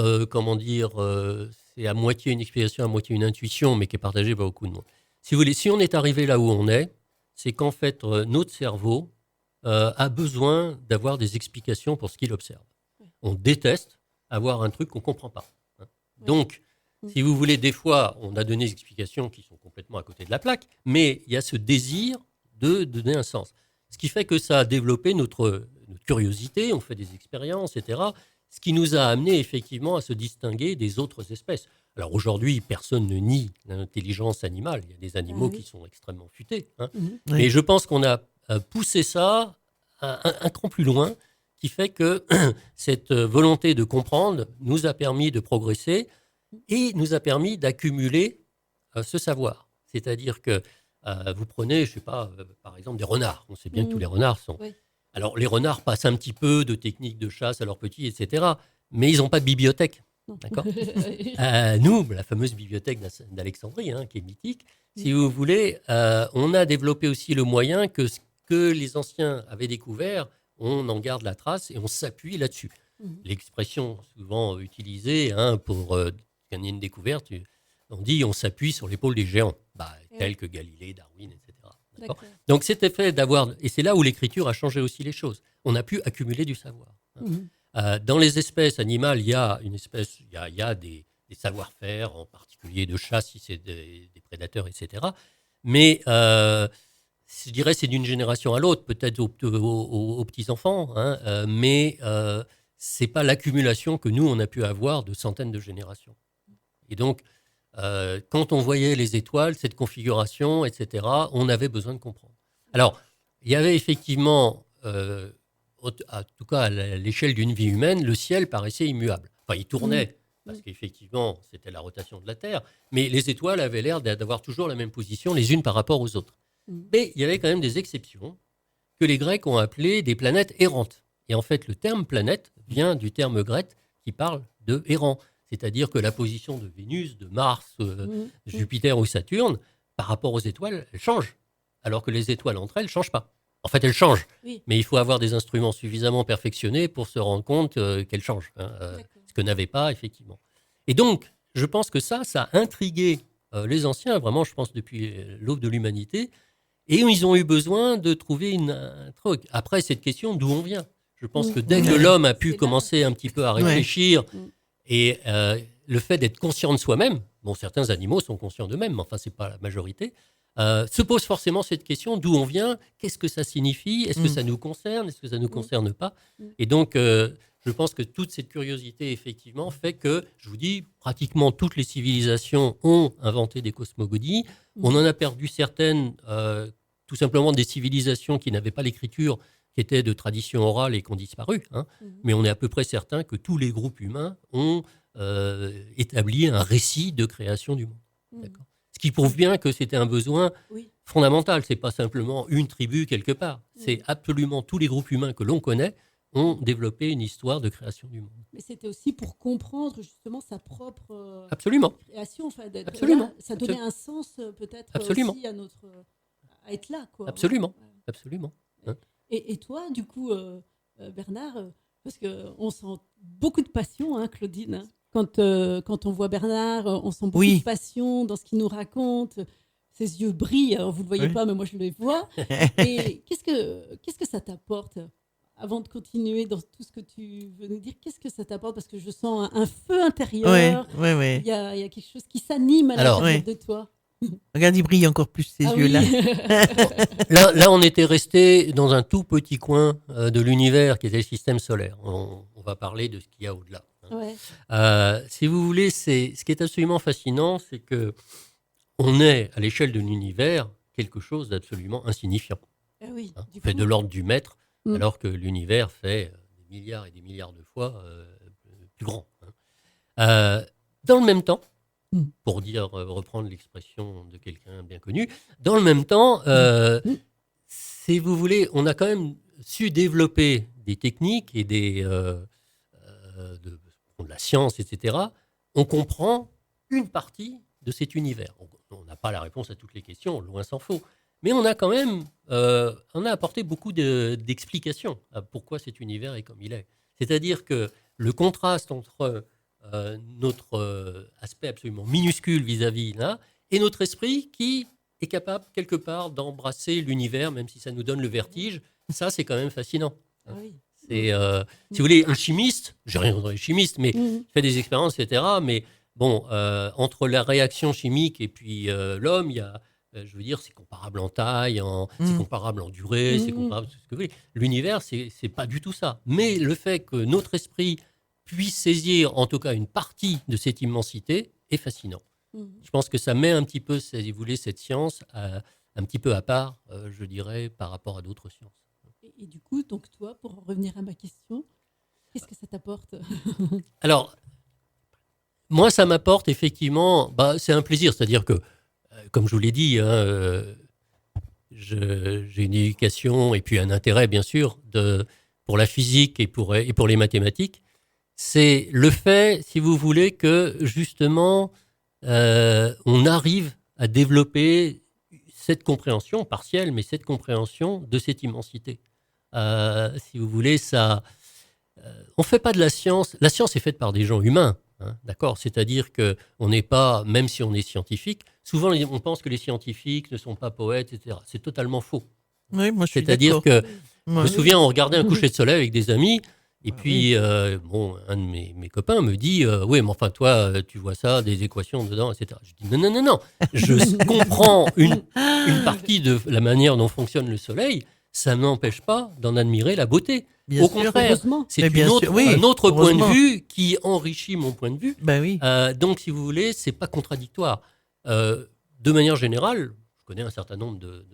c'est à moitié une explication, à moitié une intuition, mais qui est partagée par beaucoup de monde. Si vous voulez, si on est arrivé là où on est, c'est qu'en fait, notre cerveau a besoin d'avoir des explications pour ce qu'il observe. On déteste avoir un truc qu'on ne comprend pas. Hein. Donc, si vous voulez, des fois, on a donné des explications qui sont complètement à côté de la plaque, mais il y a ce désir de donner un sens. Ce qui fait que ça a développé notre curiosité, on fait des expériences, etc., ce qui nous a amené effectivement à se distinguer des autres espèces. Alors aujourd'hui, personne ne nie l'intelligence animale. Il y a des animaux qui sont extrêmement futés. Hein. Mais je pense qu'on a poussé ça un cran plus loin, qui fait que cette volonté de comprendre nous a permis de progresser et nous a permis d'accumuler ce savoir. C'est-à-dire que vous prenez, je sais pas, par exemple des renards. On sait bien que tous les renards sont... Oui. Alors, les renards passent un petit peu de techniques de chasse à leurs petits, etc. Mais ils n'ont pas de bibliothèque. D'accord. Nous, la fameuse bibliothèque d'Alexandrie, hein, qui est mythique, si vous voulez, on a développé aussi le moyen que ce que les anciens avaient découvert, on en garde la trace et on s'appuie là-dessus. L'expression souvent utilisée pour gagner une découverte, on dit on s'appuie sur l'épaule des géants, tels que Galilée, Darwin, etc. D'accord. Donc cet effet d'avoir, et c'est là où l'écriture a changé aussi les choses, on a pu accumuler du savoir. Dans les espèces animales, il y a des savoir-faire, en particulier de chasse si c'est des prédateurs, etc. Mais je dirais c'est d'une génération à l'autre, peut-être aux petits-enfants, mais c'est pas l'accumulation que nous on a pu avoir de centaines de générations. Et donc quand on voyait les étoiles, cette configuration, etc., on avait besoin de comprendre. Alors, il y avait effectivement, en tout cas à l'échelle d'une vie humaine, le ciel paraissait immuable. Enfin, il tournait, parce qu'effectivement, c'était la rotation de la Terre, mais les étoiles avaient l'air d'avoir toujours la même position les unes par rapport aux autres. Mais il y avait quand même des exceptions que les Grecs ont appelées des planètes errantes. Et en fait, le terme planète vient du terme grec qui parle de errant. C'est-à-dire que la position de Vénus, de Mars, Jupiter ou Saturne, par rapport aux étoiles, elle change. Alors que les étoiles entre elles ne changent pas. En fait, elles changent. Mais il faut avoir des instruments suffisamment perfectionnés pour se rendre compte qu'elles changent. Ce que n'avaient pas, effectivement. Et donc, je pense que ça a intrigué les anciens, vraiment, je pense, depuis l'aube de l'humanité. Et ils ont eu besoin de trouver un truc. Après, cette question d'où on vient. Je pense que dès que l'homme a pu commencer un petit peu à réfléchir... Et le fait d'être conscient de soi-même, bon, certains animaux sont conscients d'eux-mêmes, mais enfin, ce n'est pas la majorité, se pose forcément cette question d'où on vient, qu'est-ce que ça signifie, est-ce que ça nous concerne, est-ce que ça ne nous concerne pas. Et donc, je pense que toute cette curiosité, effectivement, fait que, je vous dis, pratiquement toutes les civilisations ont inventé des cosmogonies. On en a perdu certaines, tout simplement des civilisations qui n'avaient pas l'écriture, qui étaient de tradition orale et qui ont disparu. Mais on est à peu près certain que tous les groupes humains ont établi un récit de création du monde. Ce qui prouve bien que c'était un besoin fondamental. Ce n'est pas simplement une tribu quelque part. C'est absolument tous les groupes humains que l'on connaît ont développé une histoire de création du monde. Mais c'était aussi pour comprendre justement sa propre création. Enfin, Absolument. Là, ça donnait un sens peut-être aussi à être là. Quoi. Absolument. Absolument. Et toi, du coup, Bernard, parce qu'on sent beaucoup de passion, Claudine. Quand on voit Bernard, on sent beaucoup de passion dans ce qu'il nous raconte. Ses yeux brillent, alors vous ne le voyez pas, mais moi je les vois. Et qu'est-ce que ça t'apporte avant de continuer dans tout ce que tu veux nous dire? Qu'est-ce que ça t'apporte? Parce que je sens un feu intérieur. Il y a quelque chose qui s'anime à l'intérieur de toi. Regarde, il brille encore plus ces yeux-là. Là, on était resté dans un tout petit coin de l'univers qui était le système solaire. On va parler de ce qu'il y a au-delà. Si vous voulez, ce qui est absolument fascinant, c'est que on est à l'échelle de l'univers quelque chose d'absolument insignifiant. On fait de l'ordre du mètre, alors que l'univers fait des milliards et des milliards de fois plus grand. Dans le même temps, pour reprendre l'expression de quelqu'un bien connu, dans le même temps, si vous voulez, on a quand même su développer des techniques et de la science, etc. On comprend une partie de cet univers. On n'a pas la réponse à toutes les questions, loin s'en faut. Mais on a quand même on a apporté beaucoup d'explications à pourquoi cet univers est comme il est. C'est-à-dire que le contraste entre notre aspect absolument minuscule vis-à-vis là, et notre esprit qui est capable quelque part d'embrasser l'univers, même si ça nous donne le vertige, ça c'est quand même fascinant. Ah oui. C'est, si vous voulez, un chimiste, j'ai rien contre les chimistes, mais fait des expériences, etc. Mais bon, entre la réaction chimique et puis l'homme, il y a, je veux dire, c'est comparable en taille, c'est comparable en durée, c'est comparable tout ce que vous voulez. L'univers, c'est pas du tout ça. Mais le fait que notre esprit puisse saisir, en tout cas, une partie de cette immensité, est fascinant. Je pense que ça met un petit peu, si vous voulez, cette science un petit peu à part, je dirais, par rapport à d'autres sciences. Et du coup, donc toi, pour en revenir à ma question, qu'est-ce que ça t'apporte? Alors, moi, ça m'apporte effectivement, c'est un plaisir. C'est-à-dire que, comme je vous l'ai dit, j'ai une éducation et puis un intérêt, bien sûr, pour la physique et pour les mathématiques. C'est le fait, si vous voulez, que justement, on arrive à développer cette compréhension partielle, mais cette compréhension de cette immensité. Si vous voulez, ça, on ne fait pas de la science. La science est faite par des gens humains, hein, d'accord. C'est-à-dire que on n'est pas, même si on est scientifique, souvent on pense que les scientifiques ne sont pas poètes, etc. C'est totalement faux. Oui, moi je suis C'est-à-dire d'accord. que je me souviens, on regardait un coucher de soleil avec des amis. Et puis, un de mes copains me dit oui, mais enfin, toi, tu vois ça, des équations dedans, etc. Je dis non. Je comprends une partie de la manière dont fonctionne le soleil. Ça n'empêche pas d'en admirer la beauté. Bien Au sûr. contraire, c'est un autre point de vue qui enrichit mon point de vue. Ben oui. Donc, si vous voulez, c'est pas contradictoire. De manière générale, je connais un certain nombre de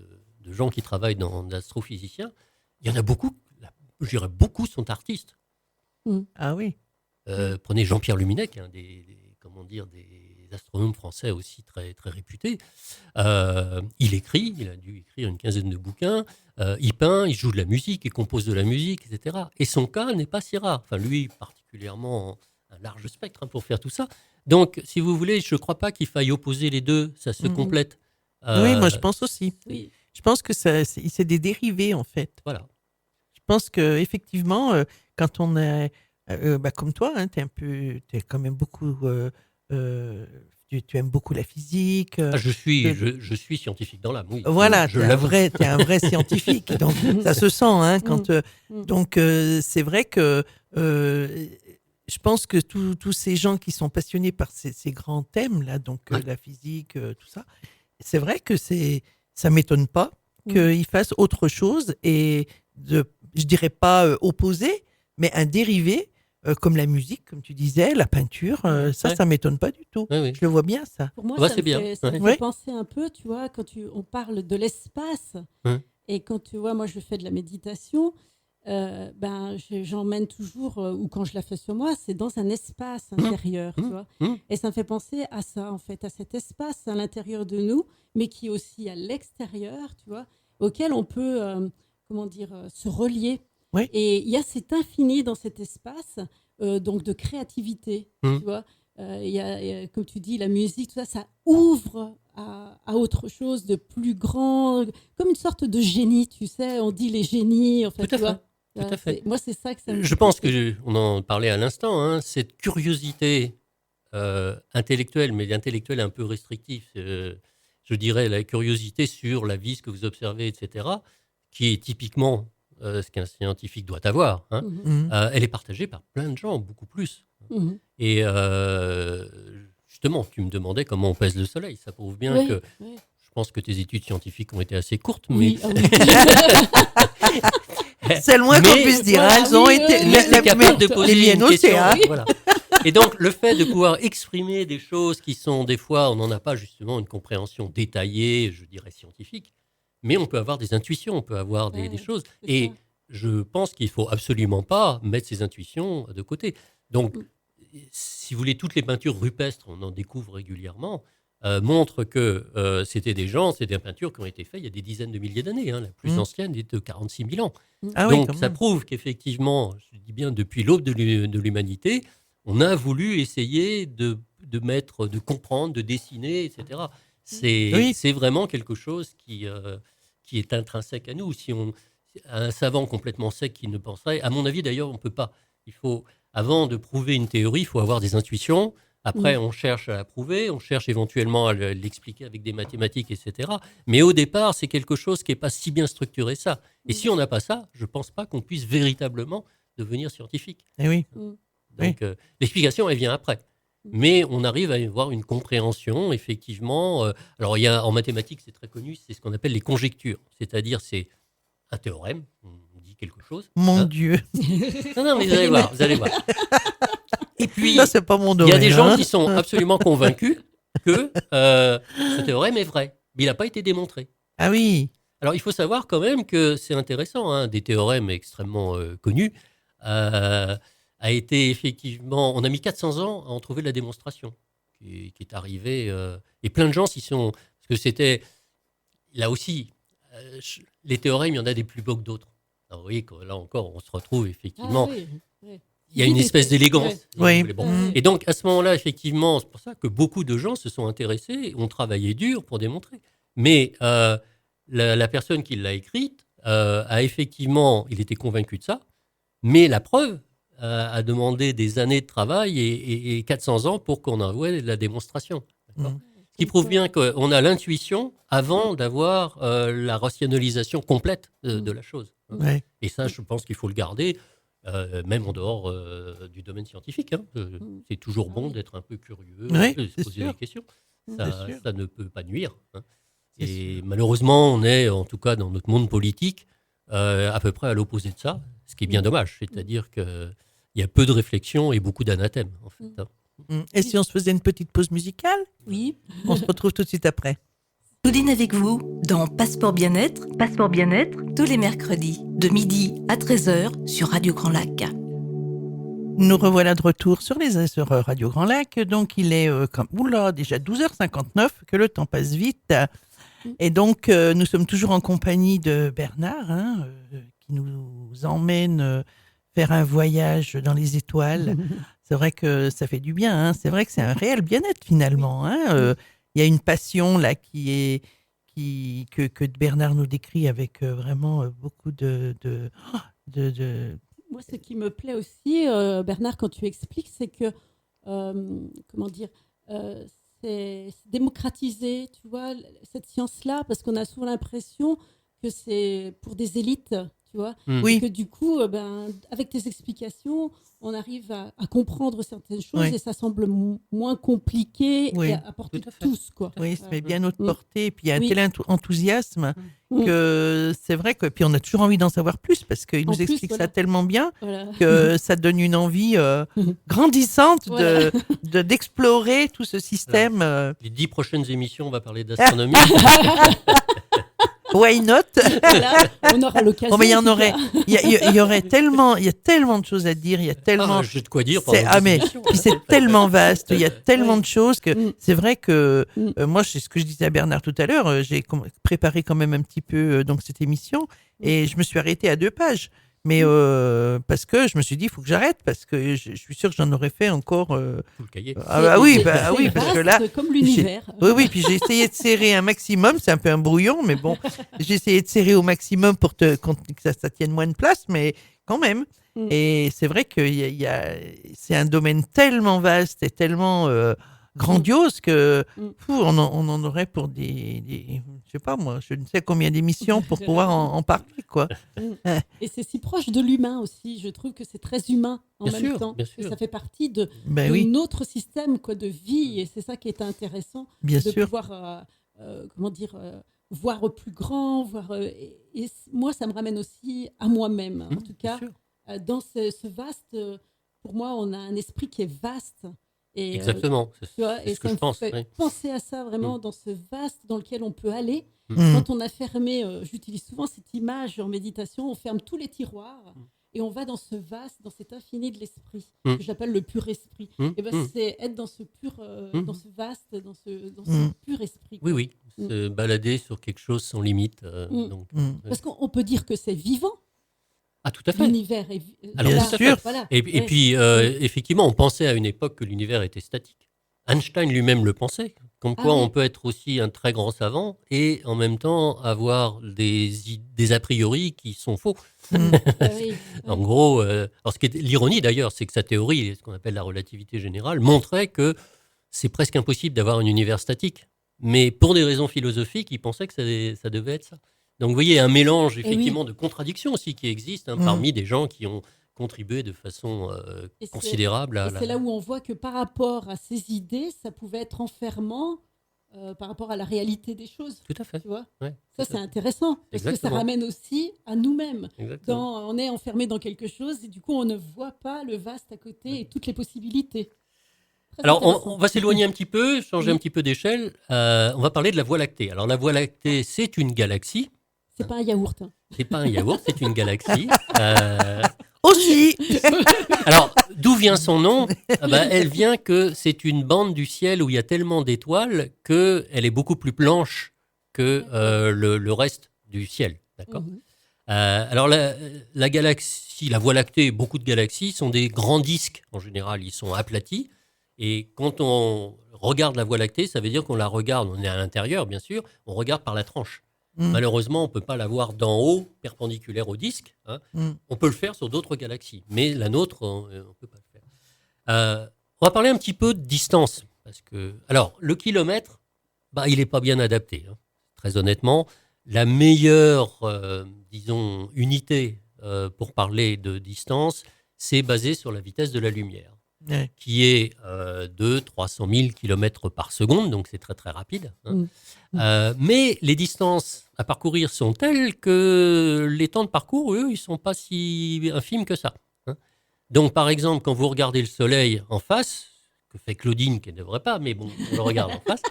gens qui travaillent dans l'astrophysicien. Il y en a beaucoup, je dirais beaucoup, sont artistes. Ah oui. Prenez Jean-Pierre Luminec, des astronomes français aussi très, très réputés. Il écrit, il a dû écrire une quinzaine de bouquins, il peint, il joue de la musique, il compose de la musique, etc. Et son cas n'est pas si rare. Enfin, lui, particulièrement, un large spectre pour faire tout ça. Donc, si vous voulez, je ne crois pas qu'il faille opposer les deux, ça se complète. Oui, moi je pense aussi. Oui. Je pense que c'est des dérivés en fait. Voilà. Je pense qu'effectivement, quand on est comme toi, hein, t'es quand même beaucoup, tu aimes beaucoup la physique. Je suis scientifique dans l'âme, oui. Voilà, je t'es un vrai scientifique, donc ça se sent. Hein, donc c'est vrai que je pense que tous ces gens qui sont passionnés par ces grands thèmes là, donc la physique, tout ça, c'est vrai que ça m'étonne pas qu'ils fassent autre chose et je dirais pas opposé, mais un dérivé comme la musique, comme tu disais, la peinture, ça m'étonne pas du tout. Oui. Je le vois bien, ça. Pour moi, Ouais, ça c'est me bien. fait Ouais. penser un peu, tu vois, quand on parle de l'espace, et quand tu vois, moi je fais de la méditation, j'emmène toujours, ou quand je la fais sur moi, c'est dans un espace intérieur, tu vois. Et ça me fait penser à ça, en fait, à cet espace à l'intérieur de nous, mais qui est aussi à l'extérieur, tu vois, auquel on peut, se relier. Oui. Et il y a cet infini dans cet espace, donc de créativité, tu vois. Y a, comme tu dis, la musique, tout ça, ça ouvre à autre chose de plus grand, comme une sorte de génie, tu sais. On dit les génies, en fait. Tout à fait. Moi, c'est ça que ça me Je pense qu'on en parlait à l'instant, hein, cette curiosité intellectuelle, mais intellectuelle un peu restrictive, je dirais la curiosité sur la vie, ce que vous observez, etc., qui est typiquement ce qu'un scientifique doit avoir, hein, elle est partagée par plein de gens, beaucoup plus. Et justement, tu me demandais comment on pèse le soleil. Ça prouve bien que je pense que tes études scientifiques ont été assez courtes. Oui, c'est le moins qu'on puisse dire. Elles ont été capables de poser les miennes une aussi. question. Hein. Voilà. Et donc, le fait de pouvoir exprimer des choses qui sont, des fois, on n'en a pas justement une compréhension détaillée, je dirais scientifique, mais on peut avoir des intuitions, on peut avoir des choses. Et je pense qu'il ne faut absolument pas mettre ses intuitions de côté. Donc, si vous voulez, toutes les peintures rupestres, on en découvre régulièrement, montrent que c'est des peintures qui ont été faites il y a des dizaines de milliers d'années. La plus ancienne est de 46 000 ans. Donc, ça prouve qu'effectivement, je dis bien depuis l'aube de l'humanité, on a voulu essayer de comprendre, de dessiner, etc. C'est vraiment quelque chose qui est intrinsèque à nous. Si un savant complètement sec qui ne penserait, à mon avis d'ailleurs, on ne peut pas. Avant de prouver une théorie, il faut avoir des intuitions. Après, on cherche à la prouver, on cherche éventuellement à l'expliquer avec des mathématiques, etc. Mais au départ, c'est quelque chose qui n'est pas si bien structuré ça. Et si on n'a pas ça, je ne pense pas qu'on puisse véritablement devenir scientifique. Eh oui. Donc, l'explication, elle vient après. Mais on arrive à avoir une compréhension, effectivement. Alors, en mathématiques, c'est très connu, c'est ce qu'on appelle les conjectures. C'est-à-dire, c'est un théorème, on dit quelque chose. Mon Dieu. Non, mais vous allez voir. Et puis, ça, c'est pas mon il domaine. y a des gens qui sont absolument convaincus que ce théorème est vrai. Mais il n'a pas été démontré. Ah oui. Alors, il faut savoir quand même que c'est intéressant, des théorèmes extrêmement connus. A été effectivement... On a mis 400 ans à en trouver la démonstration qui est arrivée. Et plein de gens s'y sont... Parce que c'était... Là aussi, les théorèmes, il y en a des plus beaux que d'autres. Alors, vous voyez que là encore, on se retrouve effectivement... Il y a une espèce d'élégance. Oui. Et donc, à ce moment-là, effectivement, c'est pour ça que beaucoup de gens se sont intéressés, ont travaillé dur pour démontrer. Mais la personne qui l'a écrite a effectivement... Il était convaincu de ça. Mais la preuve a demandé des années de travail et 400 ans pour qu'on envoie la démonstration. Ce qui prouve bien qu'on a l'intuition avant d'avoir la rationalisation complète de la chose. Et ça, je pense qu'il faut le garder, même en dehors du domaine scientifique. C'est toujours bon d'être un peu curieux, de se poser des questions. Ça ne peut pas nuire. Et malheureusement, on est, en tout cas dans notre monde politique, à peu près à l'opposé de ça, ce qui est bien dommage. C'est-à-dire qu'il y a peu de réflexion et beaucoup d'anathèmes, en fait. Et si on se faisait une petite pause musicale? Oui. On se retrouve tout de suite après. Claudine avec vous dans Passeport Bien-être, tous les mercredis, de midi à 13h sur Radio Grand Lac. Nous revoilà de retour sur Radio Grand Lac. Donc, il est déjà 12h59, que le temps passe vite. Et donc, nous sommes toujours en compagnie de Bernard, qui nous emmène faire un voyage dans les étoiles. C'est vrai que ça fait du bien. C'est vrai que c'est un réel bien-être, finalement. Il y a une passion là que Bernard nous décrit avec vraiment beaucoup de... Moi, ce qui me plaît aussi, Bernard, quand tu expliques, c'est que, c'est démocratiser, tu vois, cette science-là, parce qu'on a souvent l'impression que c'est pour des élites, tu vois. Oui. Et que du coup, avec tes explications, on arrive à comprendre certaines choses et ça semble moins compliqué et à porter tous, quoi. Oui, ça met bien notre portée. Et puis, il y a un tel enthousiasme que c'est vrai que... Puis, on a toujours envie d'en savoir plus parce qu'il nous explique ça tellement bien que ça donne une envie grandissante d'explorer tout ce système. Les 10 prochaines émissions, on va parler d'astronomie. Why not? Voilà, on aura l'occasion. Mais il y aurait tellement, il y a tellement de choses à dire, il y a tellement. J'ai de quoi dire. Puis c'est tellement vaste, il y a tellement de choses que c'est vrai que moi, c'est ce que je disais à Bernard tout à l'heure, j'ai préparé quand même un petit peu donc cette émission et je me suis arrêtée à 2 pages. Mais parce que je me suis dit, il faut que j'arrête, parce que je suis sûre que j'en aurais fait encore. Tout le cahier. Oui, parce que là. Comme l'univers. Oui, puis j'ai essayé de serrer un maximum, c'est un peu un brouillon, mais bon, j'ai essayé de serrer au maximum pour que ça tienne moins de place, mais quand même. Et c'est vrai que c'est un domaine tellement vaste et tellement grandiose que on en aurait pour des je sais pas moi, je ne sais combien d'émissions pour pouvoir en parler, quoi. Et c'est si proche de l'humain aussi, je trouve que c'est très humain en même temps. Bien sûr. Et ça fait partie de notre système, quoi, de vie, et c'est ça qui est intéressant, pouvoir voir plus grand, et moi ça me ramène aussi à moi-même, en tout cas dans ce vaste. Pour moi, on a un esprit qui est vaste Et, Exactement, tu vois, c'est et ce que ça je me pense. fait Oui. penser à ça vraiment dans ce vaste dans lequel on peut aller. Mm. Quand on a fermé, j'utilise souvent cette image en méditation, on ferme tous les tiroirs et on va dans ce vaste, dans cet infini de l'esprit, que j'appelle le pur esprit. Et ben, c'est être dans ce pur, dans ce vaste, dans ce pur esprit. Oui, quoi. oui, se balader sur quelque chose sans limite. Donc, Parce qu'on peut dire que c'est vivant. Ah, tout à fait. L'univers est Alors, Bien tout à sûr. fait. Voilà. Et Ouais. puis, effectivement, on pensait à une époque que l'univers était statique. Einstein lui-même le pensait, comme quoi oui. on peut être aussi un très grand savant et en même temps avoir des a priori qui sont faux. Oui. En gros, alors l'ironie d'ailleurs, c'est que sa théorie, ce qu'on appelle la relativité générale, montrait que c'est presque impossible d'avoir un univers statique. Mais pour des raisons philosophiques, il pensait que ça devait être ça. Donc vous voyez, un mélange effectivement de contradictions aussi qui existe parmi des gens qui ont contribué de façon considérable à c'est là où on voit que par rapport à ces idées, ça pouvait être enfermant par rapport à la réalité des choses. Tout à fait. Tu vois, Ouais, ça c'est intéressant parce que ça Exactement. ramène aussi à nous-mêmes. Exactement. On est enfermé dans quelque chose et du coup on ne voit pas le vaste à côté et toutes les possibilités. Très Alors intéressant. on va s'éloigner un petit peu, changer un petit peu d'échelle. On va parler de la Voie lactée. Alors la Voie lactée, c'est une galaxie. C'est pas un yaourt. Hein. C'est pas un yaourt, c'est une galaxie. Aussi. Alors, d'où vient son nom? Elle vient que c'est une bande du ciel où il y a tellement d'étoiles qu'elle est beaucoup plus blanche que le reste du ciel. D'accord. Alors, la galaxie, la Voie lactée, beaucoup de galaxies sont des grands disques en général. Ils sont aplatis. Et quand on regarde la Voie lactée, ça veut dire qu'on la regarde, on est à l'intérieur bien sûr, on regarde par la tranche. Malheureusement, on ne peut pas la voir d'en haut, perpendiculaire au disque. On peut le faire sur d'autres galaxies, mais la nôtre, on ne peut pas le faire. On va parler un petit peu de distance. Parce que, alors, le kilomètre, il n'est pas bien adapté. Très honnêtement, la meilleure, disons, unité pour parler de distance, c'est basé sur la vitesse de la lumière, qui est de 300 000 km par seconde, donc c'est très très rapide. Mais les distances à parcourir sont telles que les temps de parcours, eux, ils ne sont pas si infimes que ça. Donc par exemple, quand vous regardez le soleil en face, que fait Claudine, qui ne devrait pas, mais bon, on le regarde en face,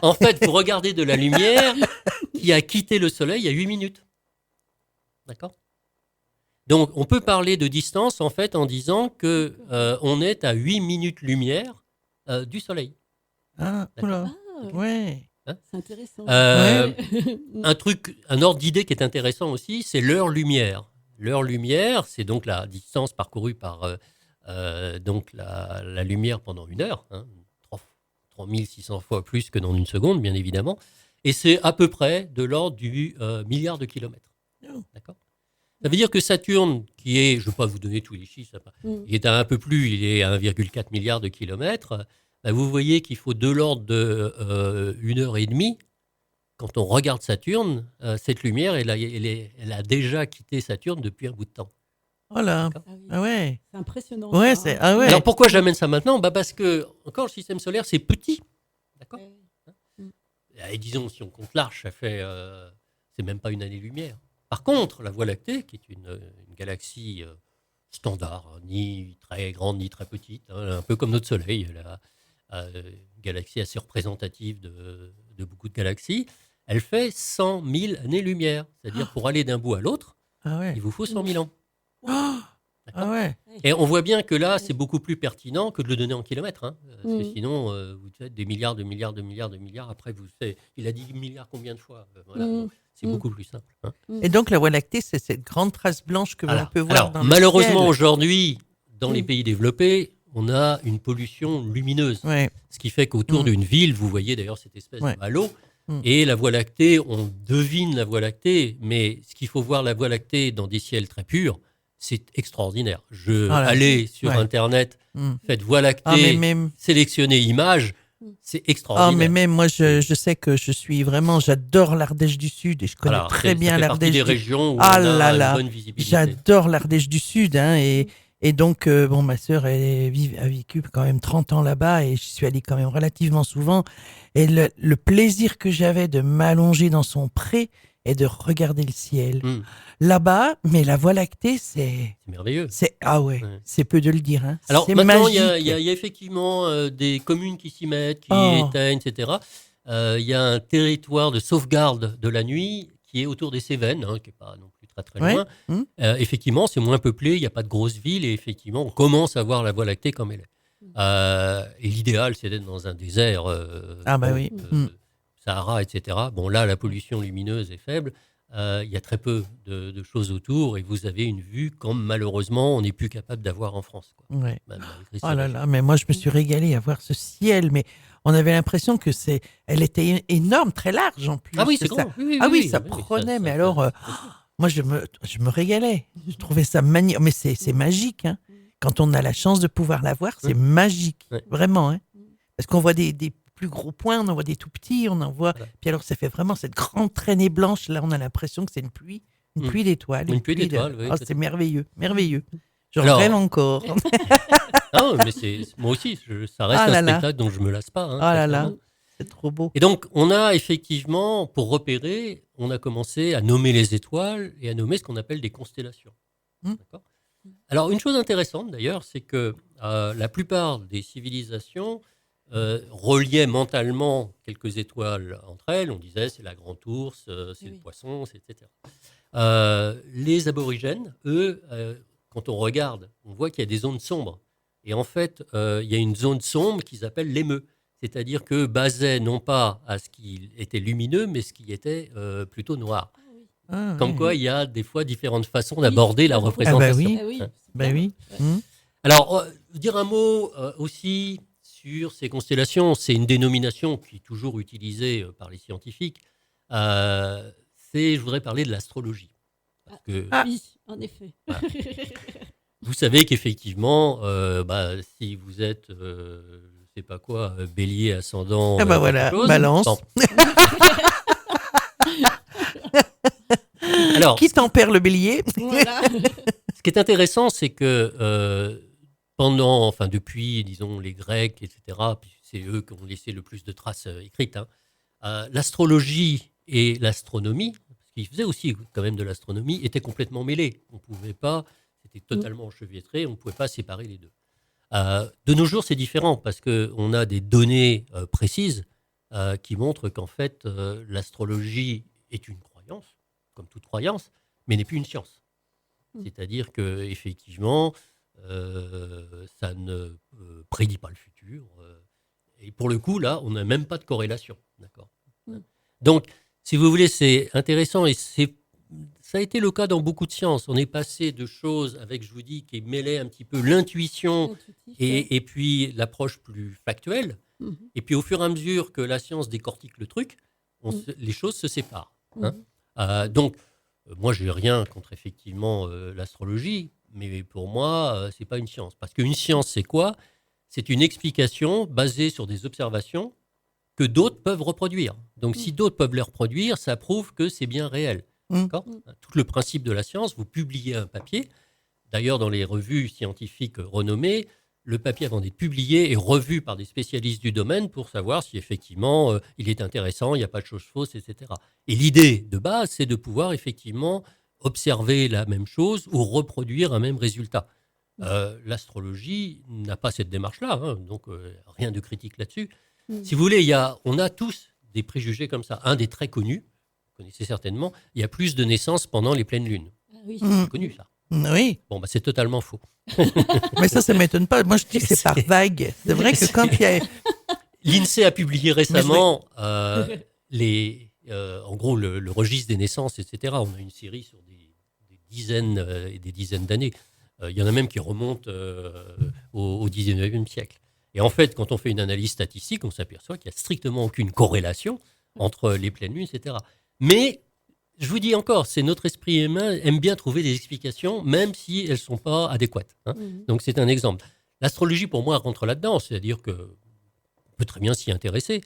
en fait, vous regardez de la lumière qui a quitté le soleil il y a 8 minutes. D'accord ? Donc, on peut parler de distance, en fait, en disant qu'on est à 8 minutes-lumière du Soleil. Ah, oula. Ouais. C'est intéressant. Un ordre d'idée qui est intéressant aussi, c'est l'heure-lumière. L'heure-lumière, c'est donc la distance parcourue par donc la lumière pendant une heure, 3600 fois plus que dans une seconde, bien évidemment. Et c'est à peu près de l'ordre du milliard de kilomètres. D'accord ? Ça veut dire que Saturne, qui est, je ne vais pas vous donner tous les chiffres, il est à un peu plus, il est à 1,4 milliard de kilomètres. Vous voyez qu'il faut de l'ordre de 1 heure et demie. Quand on regarde Saturne, cette lumière, elle a déjà quitté Saturne depuis un bout de temps. Voilà. Ah ouais. C'est impressionnant. Ouais, ça, c'est, ah ouais. Alors pourquoi j'amène ça maintenant ? Parce que, encore, le système solaire, c'est petit. D'accord ? Et disons, si on compte l'arche, ça fait. C'est même pas une année-lumière. Par contre, la Voie lactée, qui est une galaxie standard, ni très grande ni très petite, un peu comme notre Soleil, une galaxie assez représentative de beaucoup de galaxies, elle fait 100 000 années-lumière. C'est-à-dire, pour aller d'un bout à l'autre, il vous faut 100 000 ans. Ah ouais. Et on voit bien que là, c'est beaucoup plus pertinent que de le donner en kilomètres. Parce que sinon, vous faites des milliards, de milliards, de milliards, de milliards. Après, il a dit milliards combien de fois voilà. C'est beaucoup plus simple. Et donc, la Voie lactée, c'est cette grande trace blanche que l'on peut voir dans le malheureusement, ciel. Aujourd'hui, dans les pays développés, on a une pollution lumineuse. Ouais. Ce qui fait qu'autour d'une ville, vous voyez d'ailleurs cette espèce de halo. Et la Voie lactée, on devine la Voie lactée, mais ce qu'il faut voir la Voie lactée dans des ciels très purs, c'est extraordinaire. Allez sur Internet, faites Voie lactée, sélectionnez images, c'est extraordinaire. Ah, mais même moi, je sais que j'adore l'Ardèche du Sud et je connais très bien l'Ardèche des régions où on a une bonne visibilité. J'adore l'Ardèche du Sud, et donc, ma sœur, a vécu quand même 30 ans là-bas et j'y suis allé quand même relativement souvent. Et le plaisir que j'avais de m'allonger dans son pré et de regarder le ciel. Là-bas, mais la Voie lactée, c'est merveilleux. Ouais. C'est peu de le dire. Hein. Alors c'est maintenant, il magique. y a effectivement des communes qui s'y mettent, qui éteignent, etc. Il y a un territoire de sauvegarde de la nuit qui est autour des Cévennes, qui n'est pas non plus très très loin. Effectivement, c'est moins peuplé, il n'y a pas de grosses villes, et effectivement, on commence à voir la Voie lactée comme elle est. Et l'idéal, c'est d'être dans un désert, Sahara, etc. Bon, là, la pollution lumineuse est faible. Il y a très peu de choses autour et vous avez une vue comme malheureusement on n'est plus capable d'avoir en France. Quoi. Ouais. Oh là là, mais moi je me suis régalée à voir ce ciel, mais on avait l'impression que elle était énorme, très large en plus. Ah oui, c'est grand. Ça prenait, mais alors moi je me régalais. Je trouvais ça magnifique, mais c'est magique. Hein. Quand on a la chance de pouvoir la voir, c'est magique, vraiment. Hein. Parce qu'on voit des plus gros points, on en voit des tout petits, on en voit. Puis alors, ça fait vraiment cette grande traînée blanche. Là, on a l'impression que c'est une pluie d'étoiles. Une pluie d'étoiles, oui. C'est merveilleux, merveilleux. Je rêve encore. Non, mais moi aussi, ça reste un spectacle dont je me lasse pas. Hein, là là, c'est trop beau. Et donc, on a effectivement, pour repérer, on a commencé à nommer les étoiles et à nommer ce qu'on appelle des constellations. D'accord ? Alors, une chose intéressante d'ailleurs, c'est que la plupart des civilisations reliaient mentalement quelques étoiles entre elles. On disait c'est la grande ours, c'est le poisson, etc. Les aborigènes, eux, quand on regarde, on voit qu'il y a des zones sombres. Et en fait, il y a une zone sombre qu'ils appellent l'émeu. C'est-à-dire que basait non pas à ce qui était lumineux, mais ce qui était plutôt noir. Comme quoi, il y a des fois différentes façons d'aborder la représentation. Oui. Alors, dire un mot aussi sur ces constellations, c'est une dénomination qui est toujours utilisée par les scientifiques. Je voudrais parler de l'astrologie. Oui, en effet. Vous savez qu'effectivement, si vous êtes, je ne sais pas quoi, bélier, ascendant... balance. Bon. Alors, qui tempère le bélier? Voilà. Ce qui est intéressant, c'est que depuis, disons, les Grecs, etc., puis c'est eux qui ont laissé le plus de traces écrites, l'astrologie et l'astronomie, parce qu'ils faisaient aussi quand même de l'astronomie, étaient complètement mêlés. On pouvait pas, c'était totalement enchevêtré, on ne pouvait pas séparer les deux. De nos jours, c'est différent, parce qu'on a des données précises qui montrent qu'en fait, l'astrologie est une croyance, comme toute croyance, mais n'est plus une science. C'est-à-dire qu'effectivement, ça ne prédit pas le futur. Et pour le coup, là, on n'a même pas de corrélation. D'accord. Donc, si vous voulez, c'est intéressant et ça a été le cas dans beaucoup de sciences. On est passé de choses avec, je vous dis, qui mêlaient un petit peu l'intuition et puis l'approche plus factuelle. Et puis, au fur et à mesure que la science décortique le truc, les choses se séparent. Donc, moi, je n'ai rien contre, effectivement, l'astrologie, mais pour moi, ce n'est pas une science. Parce qu'une science, c'est quoi ? C'est une explication basée sur des observations que d'autres peuvent reproduire. Donc, si d'autres peuvent les reproduire, ça prouve que c'est bien réel. D'accord ? Tout le principe de la science, vous publiez un papier. D'ailleurs, dans les revues scientifiques renommées, le papier, avant d'être publié, est revu par des spécialistes du domaine pour savoir si effectivement il est intéressant, il n'y a pas de choses fausses, etc. Et l'idée de base, c'est de pouvoir effectivement observer la même chose ou reproduire un même résultat. L'astrologie n'a pas cette démarche-là, donc rien de critique là-dessus. Si vous voulez, on a tous des préjugés comme ça. Un des très connus, vous connaissez certainement, il y a plus de naissances pendant les pleines lunes. Oui. C'est connu ça. Oui. Bon, c'est totalement faux. Mais ça m'étonne pas. Moi, je dis que c'est par vague. C'est vrai que quand il y a... L'INSEE a publié récemment en gros le registre des naissances, etc. On a une série sur des dizaines et des dizaines d'années. Il y en a même qui remontent au 19e siècle. Et en fait, quand on fait une analyse statistique, on s'aperçoit qu'il n'y a strictement aucune corrélation entre les pleines lunes, etc. Mais, je vous dis encore, c'est notre esprit humain aime bien trouver des explications, même si elles ne sont pas adéquates. Donc, c'est un exemple. L'astrologie, pour moi, rentre là-dedans. C'est-à-dire qu'on peut très bien s'y intéresser.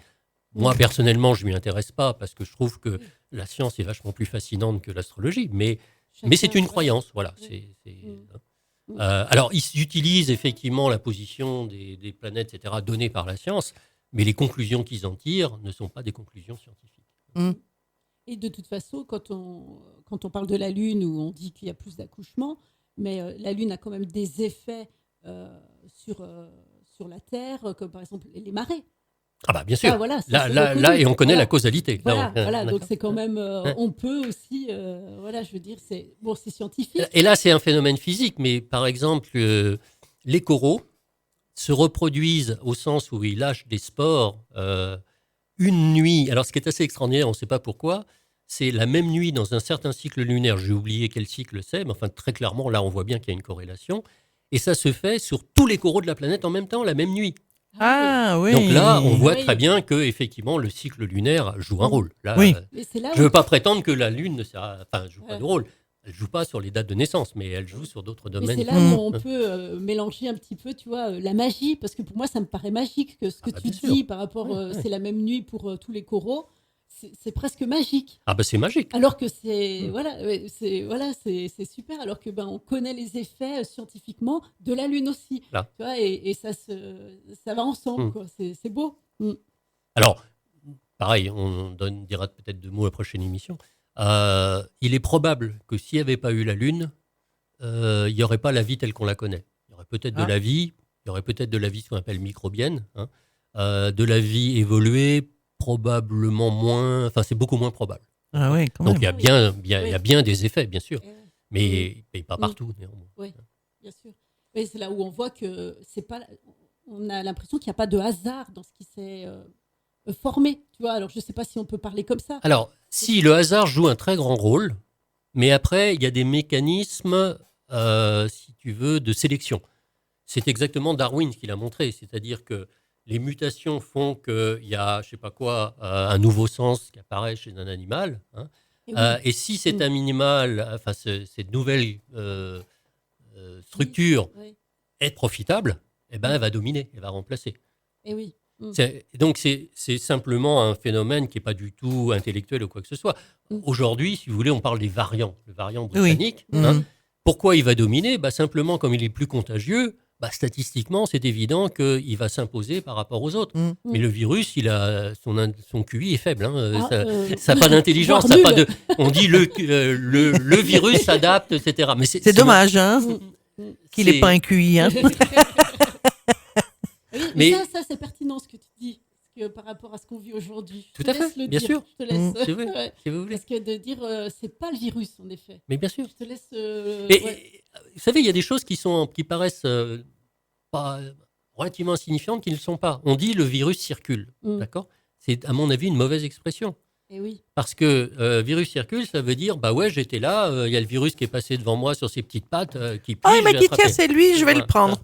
Moi, personnellement, je ne m'y intéresse pas parce que je trouve que la science est vachement plus fascinante que l'astrologie. Mais c'est une croyance. Voilà. Alors, ils utilisent effectivement la position des planètes, etc., données par la science, mais les conclusions qu'ils en tirent ne sont pas des conclusions scientifiques. Et de toute façon, quand on parle de la Lune, où on dit qu'il y a plus d'accouchements, mais la Lune a quand même des effets sur la Terre, comme par exemple les marées. Ah bah bien sûr. Ah, voilà, là, et on connaît la causalité. Voilà, donc c'est quand même, on peut aussi, je veux dire, c'est scientifique. Et là, c'est un phénomène physique, mais par exemple, les coraux se reproduisent au sens où ils lâchent des spores une nuit. Alors, ce qui est assez extraordinaire, on ne sait pas pourquoi, c'est la même nuit dans un certain cycle lunaire. J'ai oublié quel cycle c'est, mais enfin, très clairement, là, on voit bien qu'il y a une corrélation. Et ça se fait sur tous les coraux de la planète en même temps, la même nuit. Ah oui. Donc là, on voit très bien que effectivement le cycle lunaire joue un rôle. Là, Oui. je ne veux pas prétendre que la Lune ne joue pas de rôle. Elle joue pas sur les dates de naissance, mais elle joue sur d'autres domaines. Mais c'est là où on peut mélanger un petit peu, tu vois, la magie, parce que pour moi, ça me paraît magique que ce que tu dis par rapport, c'est la même nuit pour tous les coraux. C'est presque magique. Ah bah c'est magique. Alors que c'est super. Alors que on connaît les effets scientifiquement de la Lune aussi. Là. Tu vois, et ça va ensemble. Quoi. C'est beau. Alors pareil, on dira peut-être 2 mots à la prochaine émission. Il est probable que s'il n'y avait pas eu la Lune, il n'y aurait pas la vie telle qu'on la connaît. Il y aurait peut-être de la vie. Il y aurait peut-être de la vie, ce qu'on appelle microbienne, de la vie évoluée. Probablement moins, enfin c'est beaucoup moins probable. Ah oui, quand donc même. il y a bien des effets, bien sûr, mais pas partout néanmoins. Oui, bien sûr. Oui, c'est là où on voit que c'est pas. On a l'impression qu'il n'y a pas de hasard dans ce qui s'est formé. Tu vois, alors je ne sais pas si on peut parler comme ça. Alors, si le hasard joue un très grand rôle, mais après il y a des mécanismes, si tu veux, de sélection. C'est exactement Darwin qui l'a montré, c'est-à-dire que les mutations font qu'il y a, je ne sais pas quoi, un nouveau sens qui apparaît chez un animal. Et si cet animal, enfin cette nouvelle structure est profitable, eh ben, elle va dominer, elle va remplacer. Et oui. Donc c'est simplement un phénomène qui n'est pas du tout intellectuel ou quoi que ce soit. Aujourd'hui, si vous voulez, on parle des variants, le variant britannique. Pourquoi il va dominer ? Simplement, comme il est plus contagieux, statistiquement, c'est évident qu'il va s'imposer par rapport aux autres. Mais le virus, son QI est faible. Ça n'a pas d'intelligence. On dit le virus s'adapte, etc. Mais c'est dommage qu'il n'ait pas un QI. Mais ça, c'est pertinent ce que tu dis. Par rapport à ce qu'on vit aujourd'hui. Tout à fait, bien sûr. Je te laisse. Si vous voulez. Parce que de dire, c'est pas le virus, en effet. Mais bien sûr. Je te laisse. Vous savez, il y a des choses qui paraissent pas relativement insignifiantes qui ne le sont pas. On dit le virus circule, d'accord ? C'est à mon avis une mauvaise expression. Et oui. Parce que virus circule, ça veut dire j'étais là, il y a le virus qui est passé devant moi sur ses petites pattes qui. Il m'a dit tiens, c'est lui, je vais le prendre.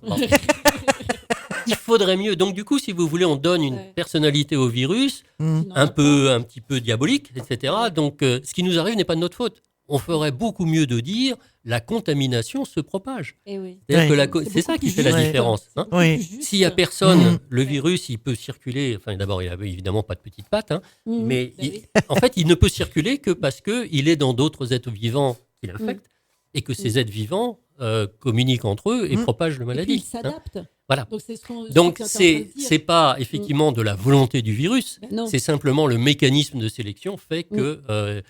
Il faudrait mieux. Donc, du coup, si vous voulez, on donne une personnalité au virus, un petit peu diabolique, etc. Donc, ce qui nous arrive n'est pas de notre faute. On ferait beaucoup mieux de dire la contamination se propage. C'est-à-dire que c'est ça qui fait la différence. S'il n'y a personne, le virus, il peut circuler. Enfin, d'abord, il n'avait évidemment pas de petites pattes, mais en fait, il ne peut circuler que parce qu'il est dans d'autres êtres vivants qui l'infectent et que ces êtres vivants communiquent entre eux et propagent la maladie. Et puis, ils s'adaptent. Voilà. Donc, c'est pas effectivement de la volonté du virus, c'est simplement le mécanisme de sélection fait que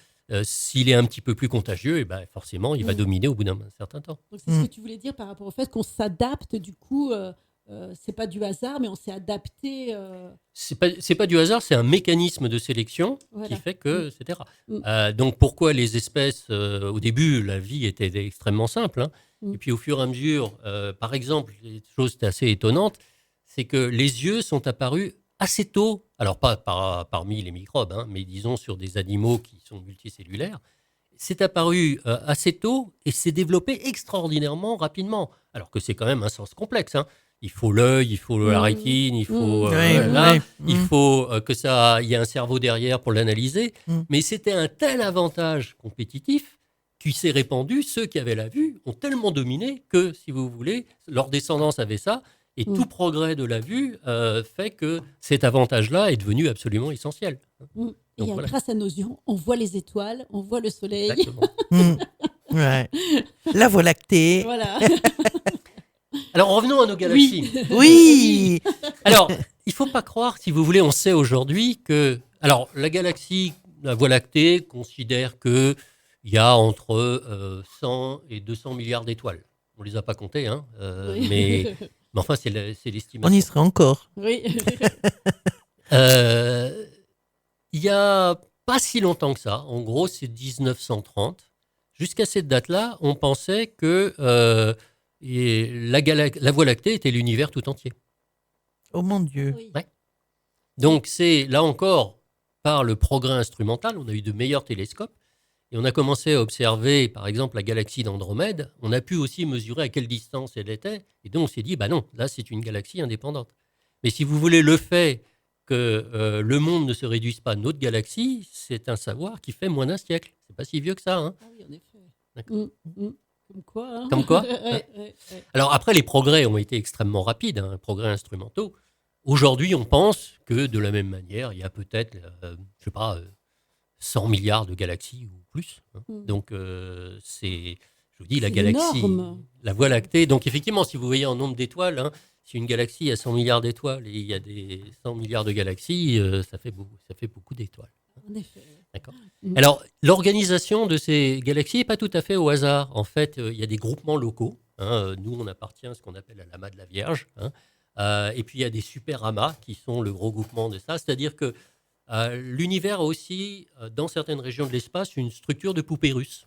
s'il est un petit peu plus contagieux, forcément, il va dominer au bout d'un certain temps. Donc, c'est ce que tu voulais dire par rapport au fait qu'on s'adapte, du coup, c'est pas du hasard, mais on s'est adapté. C'est pas du hasard, c'est un mécanisme de sélection qui fait que, etc. Donc, pourquoi les espèces, au début, la vie était extrêmement simple, et puis au fur et à mesure, par exemple, une chose assez étonnante, c'est que les yeux sont apparus assez tôt, alors pas parmi les microbes, mais disons sur des animaux qui sont multicellulaires, c'est apparu assez tôt et s'est développé extraordinairement rapidement, alors que c'est quand même un sens complexe. Il faut l'œil, il faut la rétine, il faut il faut qu'il y ait un cerveau derrière pour l'analyser, mais c'était un tel avantage compétitif qui s'est répandu, ceux qui avaient la vue ont tellement dominé que, si vous voulez, leur descendance avait ça, et tout progrès de la vue fait que cet avantage-là est devenu absolument essentiel. Donc, grâce à nos yeux, on voit les étoiles, on voit le soleil. La Voie lactée. Voilà. Alors, revenons à nos galaxies. Oui. Alors, il ne faut pas croire, si vous voulez, on sait aujourd'hui que... Alors, la galaxie, la Voie lactée considère qu'il y a entre 100 et 200 milliards d'étoiles. On ne les a pas comptées, hein, Oui. mais enfin, c'est l'estimation. On y sera encore. Oui. Il n'y a pas si longtemps que ça, en gros c'est 1930, jusqu'à cette date-là, on pensait que la Voie lactée était l'univers tout entier. Oh mon Dieu. Oui. Ouais. Donc c'est là encore, par le progrès instrumental, on a eu de meilleurs télescopes, et on a commencé à observer par exemple la galaxie d'Andromède, on a pu aussi mesurer à quelle distance elle était, et donc on s'est dit, bah non, là c'est une galaxie indépendante. Mais si vous voulez, le fait que le monde ne se réduise pas à notre galaxie, c'est un savoir qui fait moins d'un siècle. C'est pas si vieux que ça. Hein. Ah oui, en effet. D'accord. Comme quoi. Hein. Comme quoi. Ouais. Alors après, les progrès ont été extrêmement rapides, hein, progrès instrumentaux. Aujourd'hui, on pense que de la même manière, il y a peut-être, 100 milliards de galaxies ou plus. Hein. Donc c'est, je vous dis, la C'est galaxie, énorme. la Voie lactée. Donc effectivement, si vous voyez en nombre d'étoiles, hein, si une galaxie a 100 milliards d'étoiles et il y a des 100 milliards de galaxies, ça fait beaucoup d'étoiles. En effet. D'accord. Alors, l'organisation de ces galaxies n'est pas tout à fait au hasard. En fait, il y a des groupements locaux. Hein. Nous, on appartient à ce qu'on appelle la l'amas de la Vierge. Hein. Et puis, il y a des super-amas qui sont le gros groupement de ça. C'est-à-dire que l'univers a aussi, dans certaines régions de l'espace, une structure de poupée russe.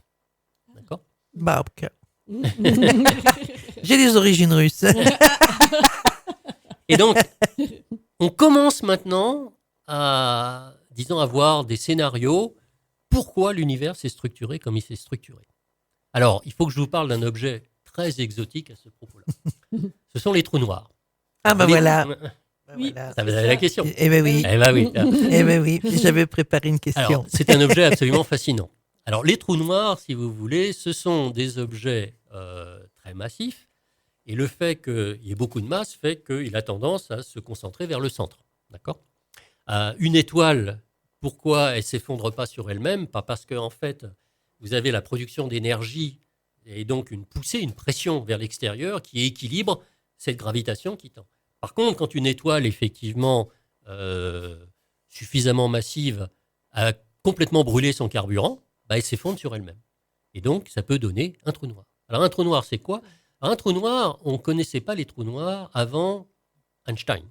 D'accord. Bah, ok. J'ai des origines russes. Et donc, on commence maintenant à, disons, avoir des scénarios pourquoi l'univers s'est structuré comme il s'est structuré. Alors, il faut que je vous parle d'un objet très exotique à ce propos-là. Ce sont les trous noirs. Ah bah voilà. Oui. Voilà. Ça vous avez la question. Eh ben oui. Eh ben oui. Eh ben oui. J'avais préparé une question. Alors, c'est un objet absolument fascinant. Alors, les trous noirs, si vous voulez, ce sont des objets très massifs. Et le fait qu'il y ait beaucoup de masse fait qu'il a tendance à se concentrer vers le centre. D'accord. Une étoile, pourquoi elle ne s'effondre pas sur elle-même? Pas parce que, en fait, vous avez la production d'énergie et donc une poussée, une pression vers l'extérieur qui équilibre cette gravitation qui tend. Par contre, quand une étoile, effectivement, suffisamment massive, a complètement brûlé son carburant, bah, elle s'effondre sur elle-même. Et donc, ça peut donner un trou noir. Alors, un trou noir, c'est quoi? Un trou noir, on ne connaissait pas les trous noirs avant Einstein.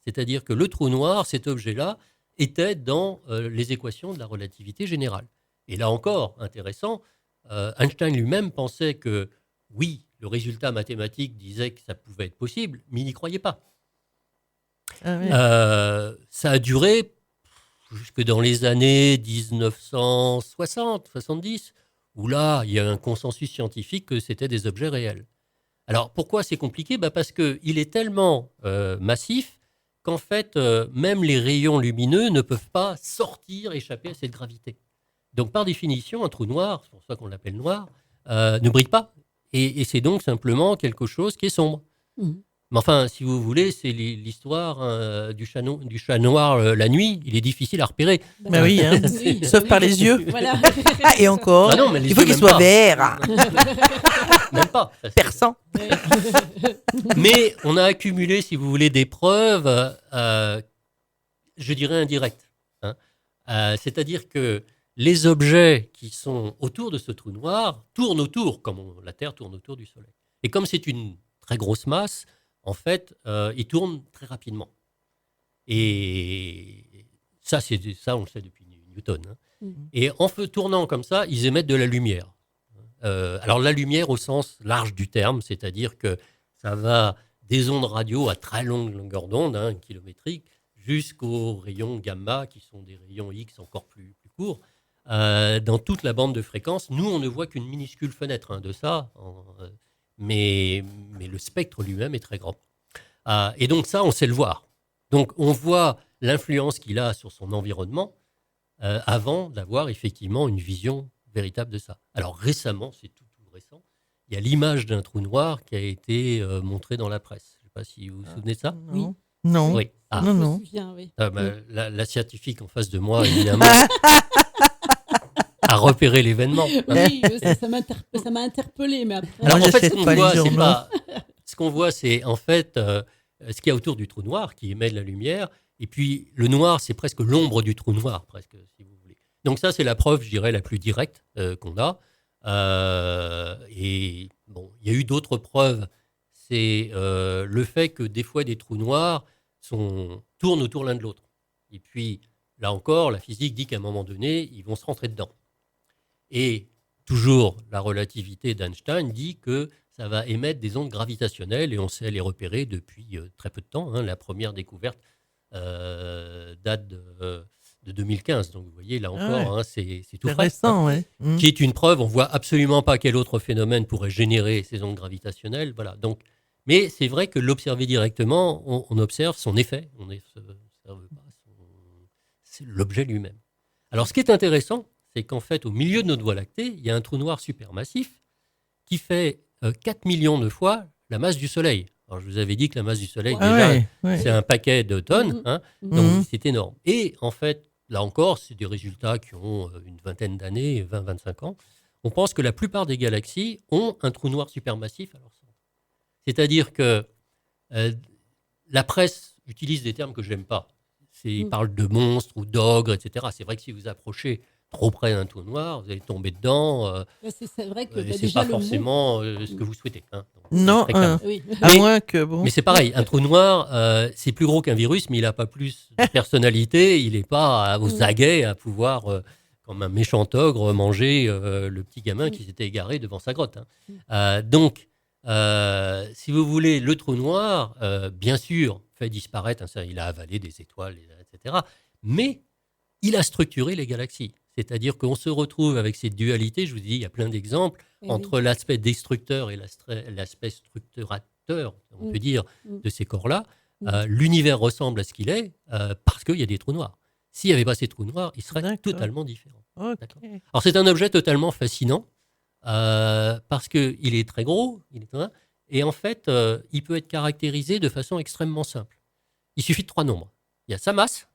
C'est-à-dire que le trou noir, cet objet-là, était dans les équations de la relativité générale. Et là encore, intéressant, Einstein lui-même pensait que, oui, le résultat mathématique disait que ça pouvait être possible, mais il n'y croyait pas. Ah ouais. Ça a duré jusque dans les années 1960, 70, où là, il y a un consensus scientifique que c'était des objets réels. Alors, pourquoi c'est compliqué? Parce qu'il est tellement massif qu'en fait, même les rayons lumineux ne peuvent pas sortir, échapper à cette gravité. Donc, par définition, un trou noir, c'est pour ça qu'on l'appelle noir, ne brille pas. Et c'est donc simplement quelque chose qui est sombre. Mais enfin, si vous voulez, c'est l'histoire du chat noir la nuit. Il est difficile à repérer. Bah oui, hein. Oui, Sauf oui. par les yeux. Voilà. Ah, et encore, Ah non, mais les il faut yeux, qu'il même soit pas. vert, Même pas. Ça, c'est- perçant. Mais on a accumulé, si vous voulez, des preuves, je dirais indirectes. Hein. C'est-à-dire que les objets qui sont autour de ce trou noir tournent autour, comme la Terre tourne autour du Soleil. Et comme c'est une très grosse masse, en fait, ils tournent très rapidement. Et ça, on le sait depuis Newton. Hein. Et en tournant comme ça, ils émettent de la lumière. Alors la lumière au sens large du terme, c'est-à-dire que ça va des ondes radio à très longue longueur d'onde, hein, kilométriques, jusqu'aux rayons gamma, qui sont des rayons X encore plus courts. Dans toute la bande de fréquences, nous, on ne voit qu'une minuscule fenêtre de ça, mais le spectre lui-même est très grand. Et donc ça, on sait le voir. Donc on voit l'influence qu'il a sur son environnement avant d'avoir effectivement une vision véritable de ça. Alors récemment, c'est tout récent, il y a l'image d'un trou noir qui a été montrée dans la presse. Je ne sais pas si vous vous souvenez de ça. Oui. Non. Oui. Ah. Non, Je me non. souviens, oui. La scientifique en face de moi, évidemment, a repéré l'événement. Oui, ça m'a interpellé, mais après. Alors, Alors en fait, j'achète ce qu'on pas les voit, c'est journaux. pas. Ce qu'on voit, c'est en fait ce qu'il y a autour du trou noir qui émet de la lumière. Et puis le noir, c'est presque l'ombre du trou noir, presque, si vous voulez. Donc ça, c'est la preuve, je dirais, la plus directe qu'on a. Et bon, il y a eu d'autres preuves. C'est le fait que des fois, des trous noirs tournent autour l'un de l'autre. Et puis, là encore, la physique dit qu'à un moment donné, ils vont se rentrer dedans. Et toujours, la relativité d'Einstein dit que ça va émettre des ondes gravitationnelles, et on sait les repérer depuis très peu de temps. La première découverte date de 2015. Donc, vous voyez, là encore, c'est tout frais. Récent, ouais. Qui est une preuve, on ne voit absolument pas quel autre phénomène pourrait générer ces ondes gravitationnelles. Voilà. Donc, mais c'est vrai que l'observer directement, on observe son effet. On n'observe pas c'est l'objet lui-même. Alors, ce qui est intéressant, c'est qu'en fait, au milieu de notre Voie lactée, il y a un trou noir supermassif qui fait 4 millions de fois la masse du Soleil. Alors, je vous avais dit que la masse du Soleil, c'est un paquet de tonnes, donc c'est énorme. Et en fait, là encore, c'est des résultats qui ont une vingtaine d'années, 20-25 ans. On pense que la plupart des galaxies ont un trou noir supermassif à leur centre. C'est-à-dire que la presse utilise des termes que je n'aime pas. Ils parlent de monstres ou d'ogres, etc. C'est vrai que si vous approchez trop près d'un trou noir, vous allez tomber dedans. C'est vrai que c'est pas forcément ce que vous souhaitez. Donc, non, oui. à moins que bon. Mais c'est pareil, un trou noir, c'est plus gros qu'un virus, mais il n'a pas plus de personnalité. Il n'est pas aux aguets à pouvoir, comme un méchant ogre, manger le petit gamin qui s'était égaré devant sa grotte. Donc, si vous voulez, le trou noir, bien sûr, fait disparaître, il a avalé des étoiles, etc. Mais il a structuré les galaxies. C'est-à-dire qu'on se retrouve avec cette dualité, je vous dis, il y a plein d'exemples, entre l'aspect destructeur et l'aspect structurateur, on peut dire, de ces corps-là. L'univers ressemble à ce qu'il est parce qu'il y a des trous noirs. S'il n'y avait pas ces trous noirs, il serait totalement différent. Okay. Alors c'est un objet totalement fascinant parce qu'il est très gros, et en fait, il peut être caractérisé de façon extrêmement simple. Il suffit de 3 nombres. Il y a sa masse,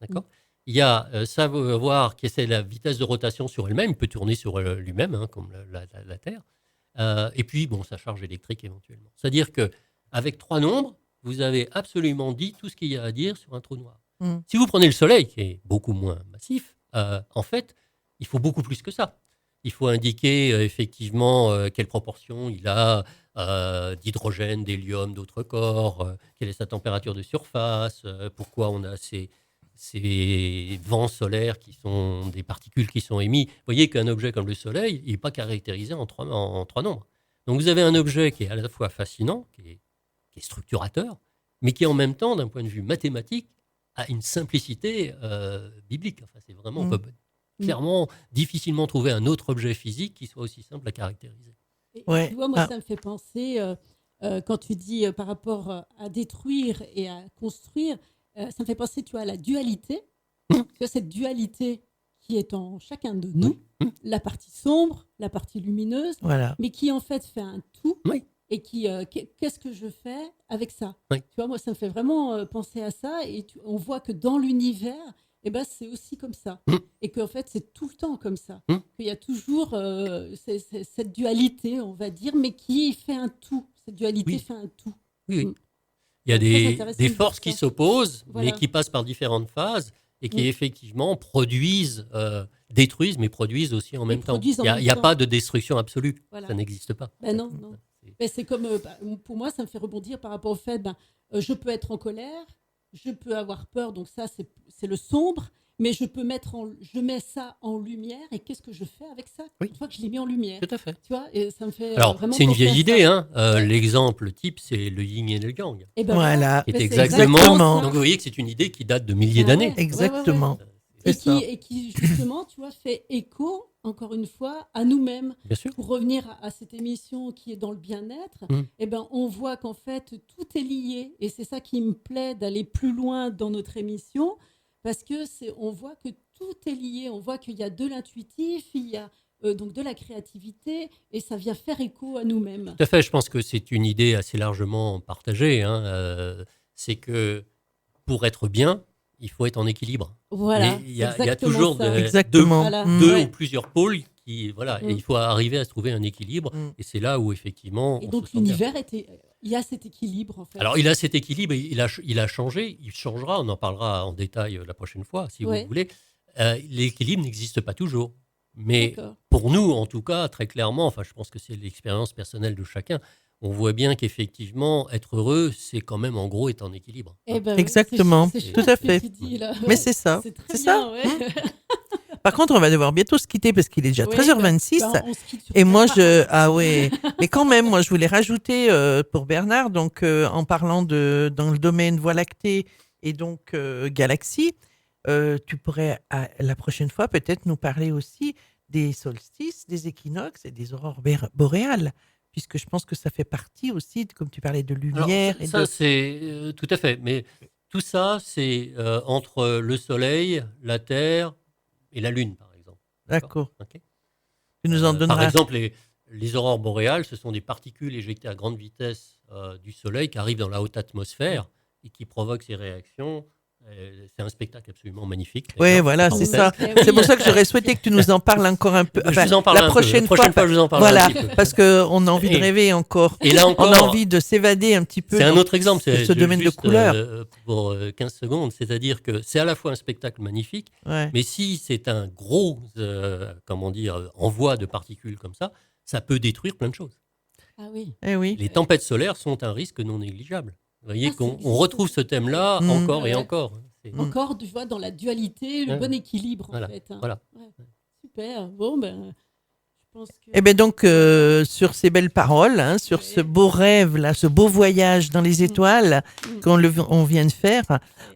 d'accord ? Il y a savoir que c'est la vitesse de rotation sur elle-même, il peut tourner sur lui-même, comme la Terre. Et puis, sa charge électrique éventuellement. C'est-à-dire qu'avec 3 nombres, vous avez absolument dit tout ce qu'il y a à dire sur un trou noir. Si vous prenez le Soleil, qui est beaucoup moins massif, en fait, il faut beaucoup plus que ça. Il faut indiquer effectivement quelle proportion il a d'hydrogène, d'hélium, d'autres corps, quelle est sa température de surface, pourquoi on a ces vents solaires qui sont des particules qui sont émises. Vous voyez qu'un objet comme le Soleil, il n'est pas caractérisé en 3 nombres. Donc vous avez un objet qui est à la fois fascinant, qui est structurateur, mais qui en même temps, d'un point de vue mathématique, a une simplicité biblique. Enfin, c'est vraiment, on peut clairement difficilement trouver un autre objet physique qui soit aussi simple à caractériser. Tu vois, moi, ça me fait penser, quand tu dis par rapport à détruire et à construire, ça me fait penser, tu vois, à la dualité. Tu vois, cette dualité qui est en chacun de nous, la partie sombre, la partie lumineuse, mais qui en fait fait un tout. Et qu'est-ce que je fais avec ça ? Tu vois, moi, ça me fait vraiment penser à ça. Et on voit que dans l'univers, c'est aussi comme ça. Et qu'en fait, c'est tout le temps comme ça. Qu'il y a toujours cette dualité, on va dire, mais qui fait un tout. Cette dualité fait un tout. Oui. Il y a des forces qui s'opposent, mais qui passent par différentes phases et qui effectivement détruisent, mais produisent aussi en même temps. Il n'y a pas de destruction absolue. Ça n'existe pas. Non. C'est comme, pour moi, ça me fait rebondir par rapport au fait, je peux être en colère, je peux avoir peur, donc ça, c'est le sombre, mais je mets ça en lumière, et qu'est-ce que je fais avec ça une fois que je l'ai mis en lumière ? Tout à fait. Tu vois, et ça me fait vraiment c'est une vieille idée, hein. L'exemple type, c'est le yin et le yang. Voilà. C'est exactement. Donc vous voyez que c'est une idée qui date de milliers d'années. Exactement. Et qui, justement, tu vois, fait écho, encore une fois, à nous-mêmes. Bien sûr. Pour revenir à cette émission qui est dans le bien-être, on voit qu'en fait, tout est lié. Et c'est ça qui me plaît d'aller plus loin dans notre émission, parce que on voit que tout est lié. On voit qu'il y a de l'intuitif, il y a donc de la créativité, et ça vient faire écho à nous-mêmes. Tout à fait. Je pense que c'est une idée assez largement partagée. C'est que pour être bien, il faut être en équilibre. Voilà. Il y a toujours deux ou plusieurs pôles qui, et il faut arriver à se trouver un équilibre. Et c'est là où effectivement. Et donc l'univers il y a cet équilibre en fait. Alors il a cet équilibre, il a changé, il changera. On en parlera en détail la prochaine fois si vous voulez. l'équilibre n'existe pas toujours. Mais D'accord. pour nous, en tout cas, très clairement, enfin, je pense que c'est l'expérience personnelle de chacun, on voit bien qu'effectivement, être heureux, c'est quand même, en gros, être en équilibre. Eh ben, Exactement, c'est chouette tout à ce que fait. tu dis, là. Mais c'est ça. C'est très C'est bien, ça. ouais. Par contre, on va devoir bientôt se quitter parce qu'il est déjà Oui, 13h26. on se quitte sur Et cette moi, parole. ah ouais, mais quand même, moi, je voulais rajouter pour Bernard, donc en parlant dans le domaine Voie lactée et donc galaxie, tu pourrais la prochaine fois peut-être nous parler aussi des solstices, des équinoxes et des aurores boréales, puisque je pense que ça fait partie aussi, comme tu parlais de lumière. Alors, ça, c'est tout à fait. Mais tout ça, c'est entre le Soleil, la Terre et la Lune, par exemple. D'accord. Ok. Tu nous en donneras. Par exemple, les aurores boréales, ce sont des particules éjectées à grande vitesse du Soleil qui arrivent dans la haute atmosphère et qui provoquent ces réactions. C'est un spectacle absolument magnifique. Oui, voilà, c'est ça. Oui. C'est pour ça que j'aurais souhaité que tu nous en parles encore un peu. Je vous en parle la prochaine fois, je vous en parle voilà, un petit peu. parce qu'on a envie de rêver encore. Et là encore, on a envie de s'évader un petit peu. C'est un autre exemple, c'est ce domaine de couleur. Pour 15 secondes, c'est-à-dire que c'est à la fois un spectacle magnifique, Ouais. mais si c'est un gros, envoi de particules comme ça peut détruire plein de choses. Ah oui. Eh oui. Les tempêtes solaires sont un risque non négligeable. Vous voyez Ah, qu'on c'est- on retrouve ce thème-là Mmh. encore et Ouais. encore. Encore, tu vois, dans la dualité, le Ouais. bon équilibre, Voilà, en fait. Hein. voilà. Ouais. Super. Bon, ben, je pense que... Eh bien donc, sur ces belles paroles, hein, sur Ouais. ce beau rêve, là, ce beau voyage dans les étoiles on vient de faire,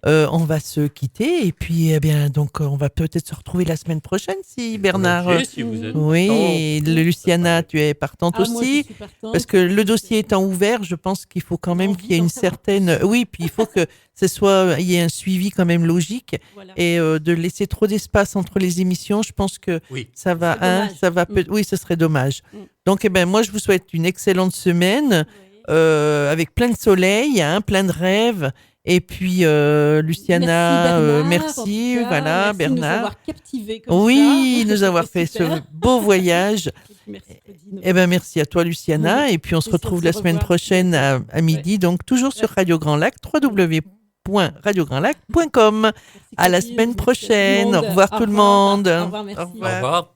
on va se quitter. Et puis, eh bien, donc, on va peut-être se retrouver la semaine prochaine, si Bernard... Volontiers, si vous êtes oui, et partant. Luciana, tu es partante Ah, moi, je aussi. suis partante. Parce que le dossier étant ouvert, je pense qu'il faut quand même Envie qu'il y ait d'en une savoir certaine... Oui, puis il faut que il y ait un suivi quand même logique. Voilà. Et de laisser trop d'espace entre les émissions, je pense que Oui. ça va... serait dommage. ça va oui, ce serait dommage. Mm. Donc, eh ben, moi, je vous souhaite une excellente semaine Ouais. avec plein de soleil, hein, plein de rêves. Et puis, Luciana, merci, voilà, merci Bernard. de nous avoir captivés comme Oui, ça. nous avoir fait ce Super. beau voyage. Et puis, merci, Claudine. Eh ben, merci à toi, Luciana. Et puis, on se Plaisir de retrouve se la semaine revoir. prochaine à midi. Donc, toujours sur Radio Grand Lac, www.radiograndlac.com. Merci, À la Claudine. semaine Merci à tout le prochaine. monde. Au revoir tout le monde. Au revoir, merci. Au revoir. Au revoir.